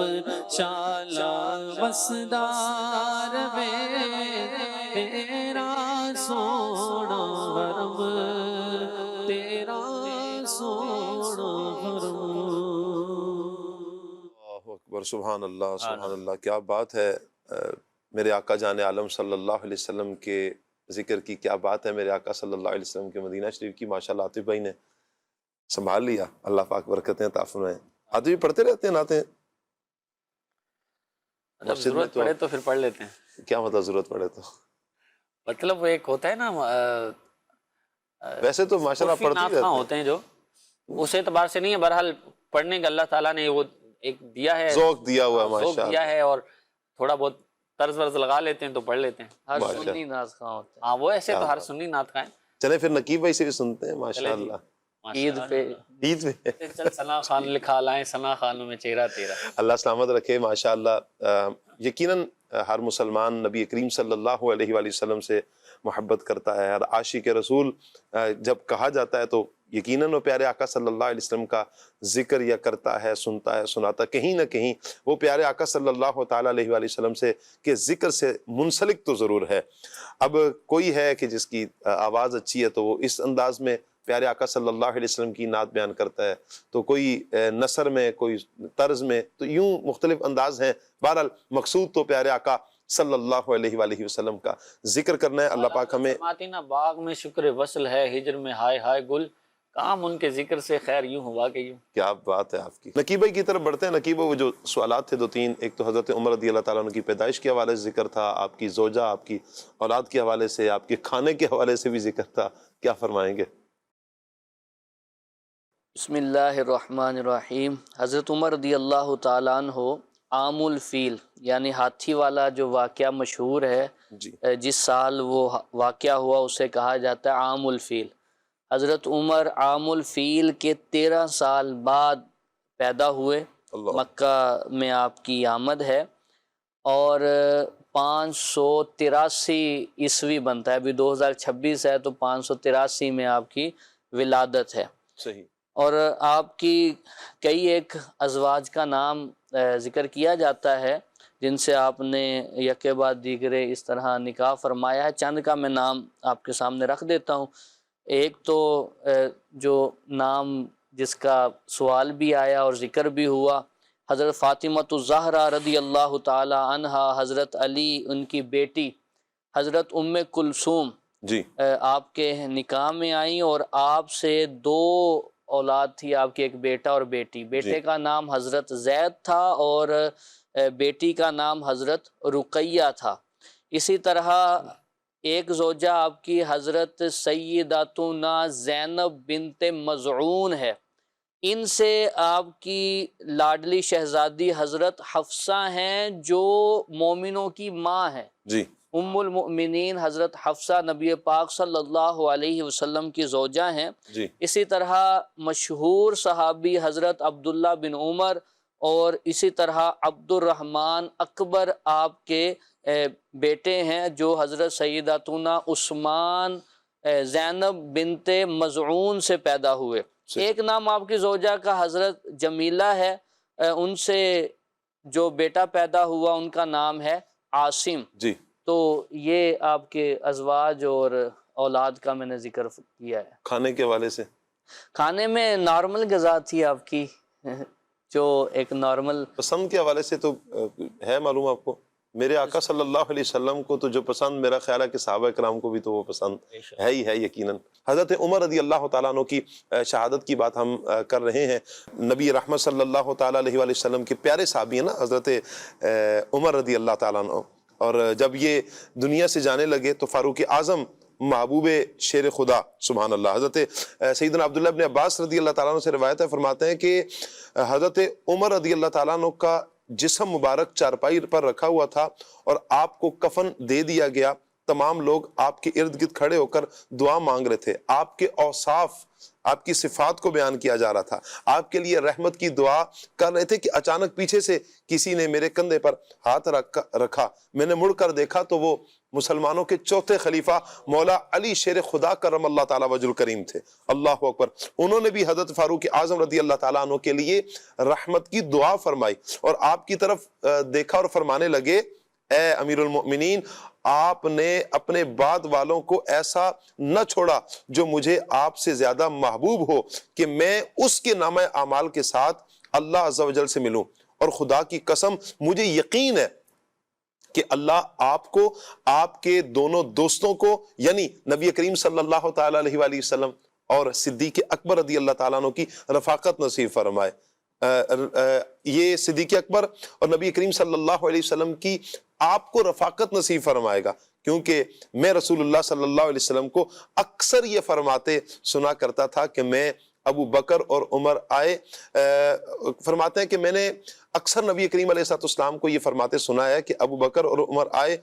شالا مسدار میں تیرا سونا حرم تیرا سونا حرم. اللہ اکبر، سبحان اللہ سبحان اللہ. کیا بات ہے. میرے آقا جان عالم صلی اللہ علیہ وسلم کے ذکر کی کیا بات ہے. میرے آقا صلی اللہ علیہ وسلم کے مدینہ شریف کی ماشاءاللہ عاطف بھائی نے سنبھال لیا. اللہ پاک برکتیں عطا فرمائیں. عاطف بھی پڑھتے رہتے ہیں نعتیں؟ جب ضرورت پڑے تو پھر پڑھ لیتے ہیں. کیا مطلب ضرورت پڑے تو؟ مطلب وہ ایک ہوتا ہے نا ویسے تو ماشاءاللہ پڑھتے ہی رہتے ہیں. ہوتے ہیں جو اس اعتبار سے نہیں ہے، بہرحال پڑھنے کا اللہ تعالیٰ نے وہ ایک دیا ہے، ذوق دیا ہوا ہے ذوق ماشاءاللہ. دیا ہے، اور تھوڑا بہت طرز ورز لگا لیتے ہیں تو پڑھ لیتے ہیں. ہر ماشاءاللہ. سنی ناز خواں ہوتا ہاں وہ ایسے تو ہر سنی نعت کا ہے. چلیں پھر نقیب بھائی سے بھی سنتے ہیں ماشاءاللہ. ہے عید پہ. عید میں چل ثنا خان لکھا لائیں ثنا خانوں میں چہرہ تیرا. اللہ سلامت رکھے ماشاءاللہ. یقیناً ہر مسلمان نبی کریم صلی اللہ علیہ وآلہ وسلم سے محبت کرتا ہے. ہر عاشق رسول جب کہا جاتا ہے تو یقیناً وہ پیارے آقا صلی اللہ علیہ وسلم کا ذکر یا کرتا ہے، سنتا ہے، سناتا. کہیں نہ کہیں وہ پیارے آقا صلی اللہ تعالیٰ علیہ وآلہ وسلم سے کے ذکر سے منسلک تو ضرور ہے. اب کوئی ہے کہ جس کی آواز اچھی ہے تو وہ اس انداز میں پیارے آقا صلی اللہ علیہ وسلم کی نعت بیان کرتا ہے، تو کوئی نثر میں، کوئی طرز میں، تو یوں مختلف انداز ہیں. بہرحال مقصود تو پیارے آقا صلی اللہ علیہ وآلہ وسلم کا ذکر کرنا ہے. اللہ پاک ہمیں نا باغ میں شکر وصل ہے، ہجر میں ہائے ہائے گل، کام ان کے ذکر سے خیر یوں ہوا کہ یوں. کیا بات ہے آپ کی. نقیب بھائی کی طرف بڑھتے ہیں. نقیب وہ جو سوالات تھے دو تین، ایک تو حضرت عمر رضی اللہ تعالیٰ عنہ کی پیدائش کے حوالے سے ذکر تھا، آپ کی زوجہ، آپ کی اولاد کے حوالے سے، آپ کے کھانے کے حوالے سے بھی ذکر تھا. کیا فرمائیں گے؟ بسم اللہ الرحمن الرحیم. حضرت عمر رضی اللہ تعالیٰ عنہ عام الفیل یعنی ہاتھی والا جو واقعہ مشہور ہے، جی جس سال وہ واقعہ ہوا اسے کہا جاتا ہے عام الفیل. حضرت عمر عام الفیل کے 13 سال بعد پیدا ہوئے. اللہ. مکہ میں آپ کی آمد ہے اور 583 عیسوی بنتا ہے. ابھی 2026 ہے تو 583 میں آپ کی ولادت ہے. صحیح. اور آپ کی کئی ایک ازواج کا نام ذکر کیا جاتا ہے جن سے آپ نے یکے بعد دیگرے اس طرح نکاح فرمایا ہے. چند کا میں نام آپ کے سامنے رکھ دیتا ہوں. ایک تو جو نام جس کا سوال بھی آیا اور ذکر بھی ہوا، حضرت فاطمۃ الزہرا رضی اللہ تعالی عنہا، حضرت علی ان کی بیٹی، حضرت ام کلثوم جی آپ کے نکاح میں آئیں اور آپ سے 2 اولاد تھی، آپ کی ایک بیٹا اور بیٹی. بیٹے کا نام حضرت زید تھا اور بیٹی کا نام حضرت رقیہ تھا. اسی طرح ایک زوجہ آپ کی حضرت سیداتنا زینب بنت مزعون ہے. ان سے آپ کی لاڈلی شہزادی حضرت حفصہ ہیں جو مومنوں کی ماں ہیں. جی ام المؤمنین حضرت حفصہ نبی پاک صلی اللہ علیہ وسلم کی زوجہ ہیں. جی اسی طرح مشہور صحابی حضرت عبداللہ بن عمر اور اسی طرح عبد الرحمن اکبر آپ کے بیٹے ہیں جو حضرت سیداتنا عثمان زینب بنت مزعون سے پیدا ہوئے. ایک نام آپ کی زوجہ کا حضرت جمیلہ ہے، ان سے جو بیٹا پیدا ہوا ان کا نام ہے عاصم. جی تو یہ آپ کے ازواج اور اولاد کا میں نے ذکر کیا ہے. کھانے کے حوالے سے کھانے میں نارمل غذا تھی آپ کی، جو ایک نارمل. پسند کے حوالے سے تو ہے معلوم آپ کو. میرے آقا صلی اللہ علیہ وسلم کو تو جو پسند، میرا خیال ہے کہ صحابہ کرام کو بھی تو وہ پسند ہے ہی ہے یقیناً. حضرت عمر رضی اللہ تعالیٰ عنہ کی شہادت کی بات ہم کر رہے ہیں. نبی رحمت صلی اللہ تعالیٰ علیہ وآلہ وسلم کے پیارے صحابی ہیں نا حضرت عمر رضی اللہ تعالیٰ عنہ. اور جب یہ دنیا سے جانے لگے تو فاروق اعظم محبوب شیر خدا سبحان اللہ حضرت سیدنا عبداللہ ابن عباس رضی اللہ تعالیٰ عنہ سے روایت ہے، فرماتے ہیں کہ حضرت عمر رضی اللہ تعالیٰ عنہ کا جسم مبارک چارپائی پر رکھا ہوا تھا اور آپ کو کفن دے دیا گیا. تمام لوگ آپ کے ارد گرد کھڑے ہو کر دعا مانگ رہے تھے. آپ کے اوصاف، آپ کی صفات کو بیان کیا جا رہا تھا، آپ کے لیے رحمت کی دعا کر رہے تھے کہ اچانک پیچھے سے کسی نے میرے کندھے پر ہاتھ رکھا. میں نے مڑ کر دیکھا تو وہ مسلمانوں کے چوتھے خلیفہ مولا علی شیر خدا کرم اللہ تعالیٰ وجہ الکریم تھے. اللہ اکبر. انہوں نے بھی حضرت فاروق اعظم رضی اللہ تعالیٰ عنہ کے لیے رحمت کی دعا فرمائی اور آپ کی طرف دیکھا اور فرمانے لگے اے امیر المؤمنین آپ نے اپنے بعد والوں کو ایسا نہ چھوڑا جو مجھے آپ سے زیادہ محبوب ہو کہ میں اس کے نامہ اعمال کے ساتھ اللہ عز و جل سے ملوں. اور خدا کی قسم مجھے یقین ہے کہ اللہ آپ کو آپ کے دونوں دوستوں کو یعنی نبی کریم صلی اللہ تعالیٰ علیہ وآلہ وسلم اور صدیق اکبر رضی اللہ تعالیٰ عنہ کی رفاقت نصیب فرمائے. یہ صدیق اکبر اور نبی کریم صلی اللہ علیہ وسلم کی آپ کو رفاقت نصیب فرمائے گا، کیونکہ میں رسول اللہ صلی اللہ علیہ وسلم کو اکثر یہ فرماتے سنا کرتا تھا کہ میں ابو بکر اور عمر آئے. فرماتے ہیں کہ میں نے اکثر نبی کریم علیہ السلام کو یہ فرماتے سنا ہے کہ ابو بکر اور عمر آئے،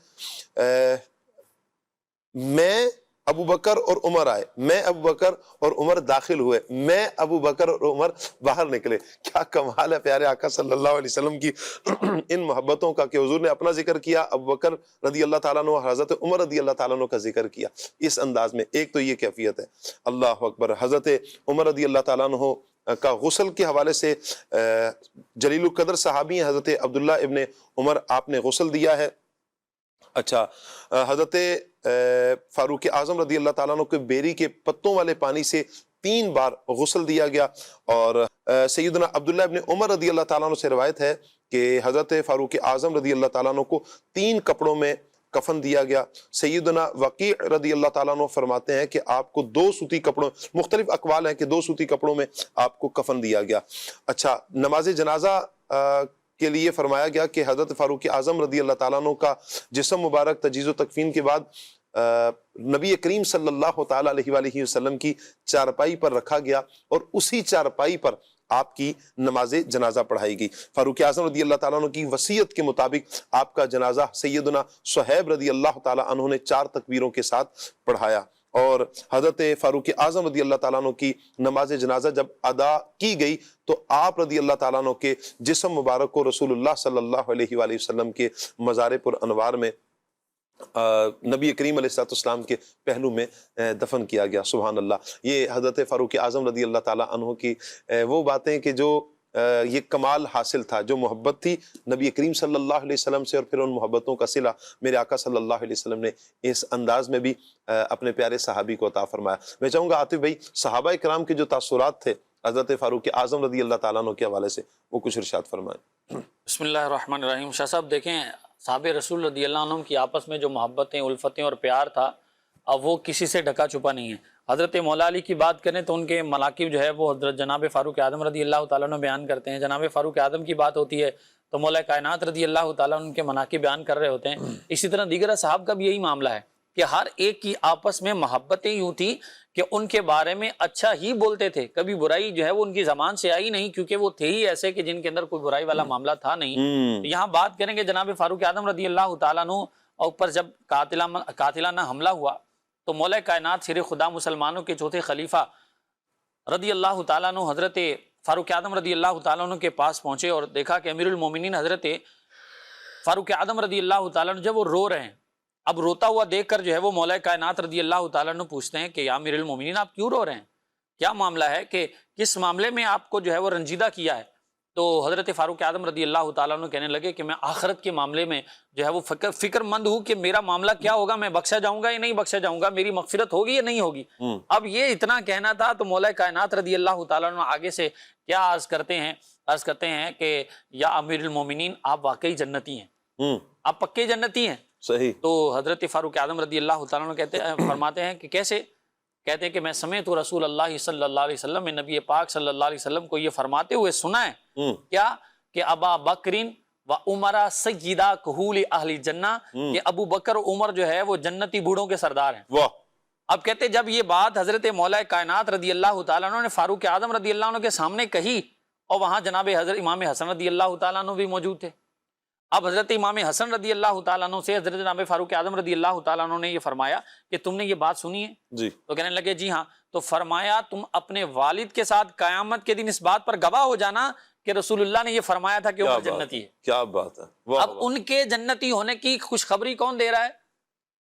میں ابو بکر اور عمر آئے، میں ابو بکر اور عمر داخل ہوئے، میں ابو بکر اور عمر باہر نکلے. کیا کمال ہے پیارے آقا صلی اللہ علیہ وسلم کی ان محبتوں کا کہ حضور نے اپنا ذکر کیا، ابو بکر رضی اللہ تعالیٰ عنہ، حضرت عمر رضی اللہ تعالیٰ عنہ کا ذکر کیا اس انداز میں. ایک تو یہ کیفیت ہے. اللہ اکبر. حضرت عمر رضی اللہ تعالیٰ عنہ کا غسل کے حوالے سے جلیل القدر صحابی ہیں حضرت عبداللہ ابن عمر، آپ نے غسل دیا ہے. اچھا، حضرت فاروق اعظم رضی اللہ تعالیٰ عنہ کے بیری کے پتوں والے پانی سے 3 بار غسل دیا گیا. اور سیدنا عبداللہ ابن عمر رضی اللہ تعالیٰ عنہ سے روایت ہے کہ حضرت فاروق اعظم رضی اللہ تعالیٰ عنہ کو 3 کپڑوں میں کفن دیا گیا. سیدنا وقیع رضی اللہ تعالیٰ عنہ فرماتے ہیں کہ آپ کو 2 سوتی کپڑوں، مختلف اقوال ہیں کہ 2 سوتی کپڑوں میں آپ کو کفن دیا گیا. اچھا، نماز جنازہ کے لیے فرمایا گیا کہ حضرت فاروق اعظم رضی اللہ تعالیٰ عنہ کا جسم مبارک تجہیز و تکفین کے بعد نبی کریم صلی اللہ تعالیٰ علیہ وآلہ وسلم کی چارپائی پر رکھا گیا اور اسی چارپائی پر آپ کی نماز جنازہ پڑھائی گئی. فاروق اعظم رضی اللہ تعالیٰ عنہ کی وصیت کے مطابق آپ کا جنازہ سیدنا صہیب رضی اللہ تعالیٰ عنہ نے 4 تکبیروں کے ساتھ پڑھایا. اور حضرت فاروق اعظم رضی اللہ تعالیٰ عنہ کی نماز جنازہ جب ادا کی گئی تو آپ رضی اللہ تعالیٰ عنہ کے جسم مبارک کو رسول اللہ صلی اللہ علیہ وآلہ وسلم کے مزار پر انوار میں نبی کریم علیہ السلام کے پہلو میں دفن کیا گیا. سبحان اللہ. یہ حضرت فاروق اعظم رضی اللہ تعالیٰ عنہ کی وہ باتیں کہ جو یہ کمال حاصل تھا، جو محبت تھی نبی کریم صلی اللہ علیہ وسلم سے، اور پھر ان محبتوں کا صلہ میرے آقا صلی اللہ علیہ وسلم نے اس انداز میں بھی اپنے پیارے صحابی کو عطا فرمایا. میں چاہوں گا عاطف بھائی صحابہ کرام کے جو تاثرات تھے حضرت فاروق اعظم رضی اللہ تعالیٰ عنہ کے حوالے سے وہ کچھ ارشاد فرمائیں. بسم اللہ الرحمن الرحیم. شاہ صاحب دیکھیں، صحابہ رسول رضی اللہ عنہ کی آپس میں جو محبتیں، الفتیں اور پیار تھا، اب وہ کسی سے ڈھکا چھپا نہیں ہے. حضرت مولا علی کی بات کریں تو ان کے مناقب جو ہے وہ حضرت جناب فاروق اعظم رضی اللہ تعالیٰ عنہ بیان کرتے ہیں. جناب فاروق اعظم کی بات ہوتی ہے تو مولا کائنات رضی اللہ تعالیٰ عنہ کے مناقب بیان کر رہے ہوتے ہیں. اسی طرح دیگر صحاب کا بھی یہی معاملہ ہے کہ ہر ایک کی آپس میں محبتیں یوں تھی کہ ان کے بارے میں اچھا ہی بولتے تھے، کبھی برائی جو ہے وہ ان کی زبان سے آئی نہیں، کیونکہ وہ تھے ہی ایسے کہ جن کے اندر کوئی برائی والا معاملہ تھا نہیں. یہاں بات کریں گے جناب فاروق اعظم رضی اللہ تعالیٰ عنہ اوپر جب قاتلانہ حملہ ہوا تو مولا کائنات شیر خدا مسلمانوں کے چوتھے خلیفہ رضی اللہ تعالیٰ عنہ حضرت فاروق اعظم رضی اللہ تعالیٰ عنہ کے پاس پہنچے اور دیکھا کہ امیر المومنین حضرت فاروق اعظم رضی اللہ تعالیٰ عنہ جب وہ رو رہے ہیں. اب روتا ہوا دیکھ کر جو ہے وہ مولا کائنات رضی اللہ تعالیٰ عنہ پوچھتے ہیں کہ یا امیر المومنین آپ کیوں رو رہے ہیں، کیا معاملہ ہے، کہ کس معاملے میں آپ کو جو ہے وہ رنجیدہ کیا ہے. تو حضرت فاروق اعظم رضی اللہ تعالیٰ عنہ کہنے لگے کہ میں آخرت کے معاملے میں جو ہے وہ فکر مند ہوں کہ میرا معاملہ کیا ہوگا، میں بخشا جاؤں گا یا نہیں بخشا جاؤں گا، میری مغفرت ہوگی یا نہیں ہوگی. اب یہ اتنا کہنا تھا تو مولا کائنات رضی اللہ تعالیٰ عنہ آگے سے کیا عرض کرتے ہیں کہ یا امیر المومنین آپ واقعی جنتی ہیں، آپ پکے جنتی ہیں. صحیح. تو حضرت فاروق اعظم رضی اللہ تعالیٰ عنہ فرماتے ہیں کہ کیسے؟ کہتے ہیں کہ میں سمعت رسول اللہ صلی اللہ علیہ وسلم، میں نبی پاک صلی اللہ علیہ وسلم کو یہ فرماتے ہوئے سنا ہے کیا کہ ابا بکرین و عمر سیدہ کہول اہل جنہ، کہ ابو بکر و عمر جو ہے وہ جنتی بوڑھوں کے سردار ہیں. واہ. اب کہتے ہیں جب یہ بات حضرت مولا کائنات رضی اللہ تعالیٰ عنہ نے فاروق اعظم رضی اللہ عنہ کے سامنے کہی، اور وہاں جناب حضرت امام حسن رضی اللہ تعالیٰ عنہ بھی موجود تھے. اب حضرت امام حسن رضی اللہ تعالیٰ عنہ سے حضرت جناب فاروق اعظم رضی اللہ تعالیٰ عنہ نے یہ فرمایا کہ تم نے یہ بات سنی ہے جی. تو کہنے لگے جی ہاں. تو فرمایا تم اپنے والد کے ساتھ قیامت کے دن اس بات پر گواہ ہو جانا کہ رسول اللہ نے یہ فرمایا تھا کہ عمر جنتی ہے. کیا بات ہے. اب ان کے جنتی ہونے کی خوشخبری کون دے رہا ہے؟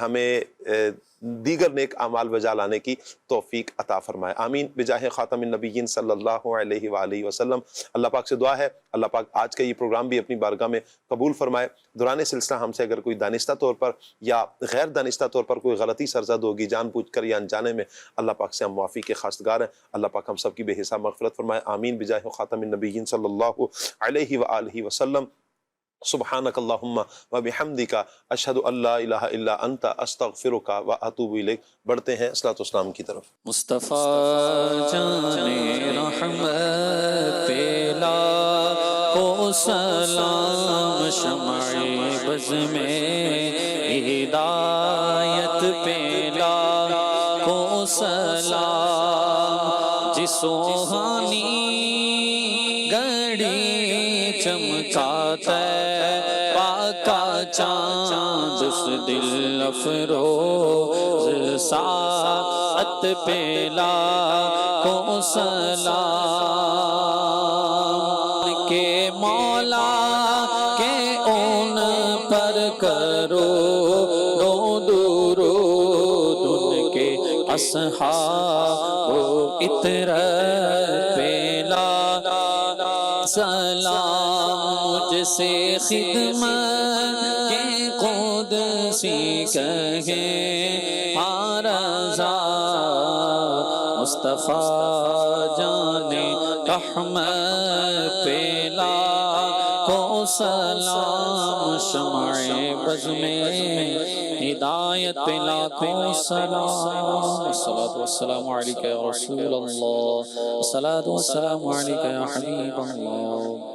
ہمیں دیگر نیک اعمال بجا لانے کی توفیق عطا فرمائے، آمین بجاہ خاتم النبیین صلی اللہ علیہ وآلہ وسلم۔ اللہ پاک سے دعا ہے اللہ پاک آج کا یہ پروگرام بھی اپنی بارگاہ میں قبول فرمائے۔ دوران سلسلہ ہم سے اگر کوئی دانستہ طور پر یا غیر دانستہ طور پر کوئی غلطی سرزد ہوگی جان بوجھ کر یا انجانے میں، اللہ پاک سے ہم معافی کے خواستگار ہیں۔ اللہ پاک ہم سب کی بے حساب مغفرت فرمائے، آمین بجاہ خاتم النبیین صلی اللہ علیہ وآلہ وسلم۔ سبحانک اللہم و بحمدک اشہد ان لا الہ الا انت استغفرک و اتوب الیک۔ بڑھتے ہیں صلاۃ والسلام کی طرف۔ مصطفیٰ جان رحمت پیلا کو سلام، شمع بز میں ہدایت پیلا کو سلام، جس سوہانی گھڑی چمکاتا ہے پاکا چاند، اس دل افروز ساعت پیلا کو سلام، کہ مولا کے ان پر کرو درود، ان کے اصحاب و اطرت پیلا سلام، مجھ سے خدمت کے قدسی کہیں رضا، مصطفیٰ جان رحمت پیلا کو سلام، شمع بز میں ہدایت پیلا کو سلام۔ الصلاة والسلام علیکہ یا رسول اللہ، الصلاة والسلام علیکہ یا حبیب اللہ۔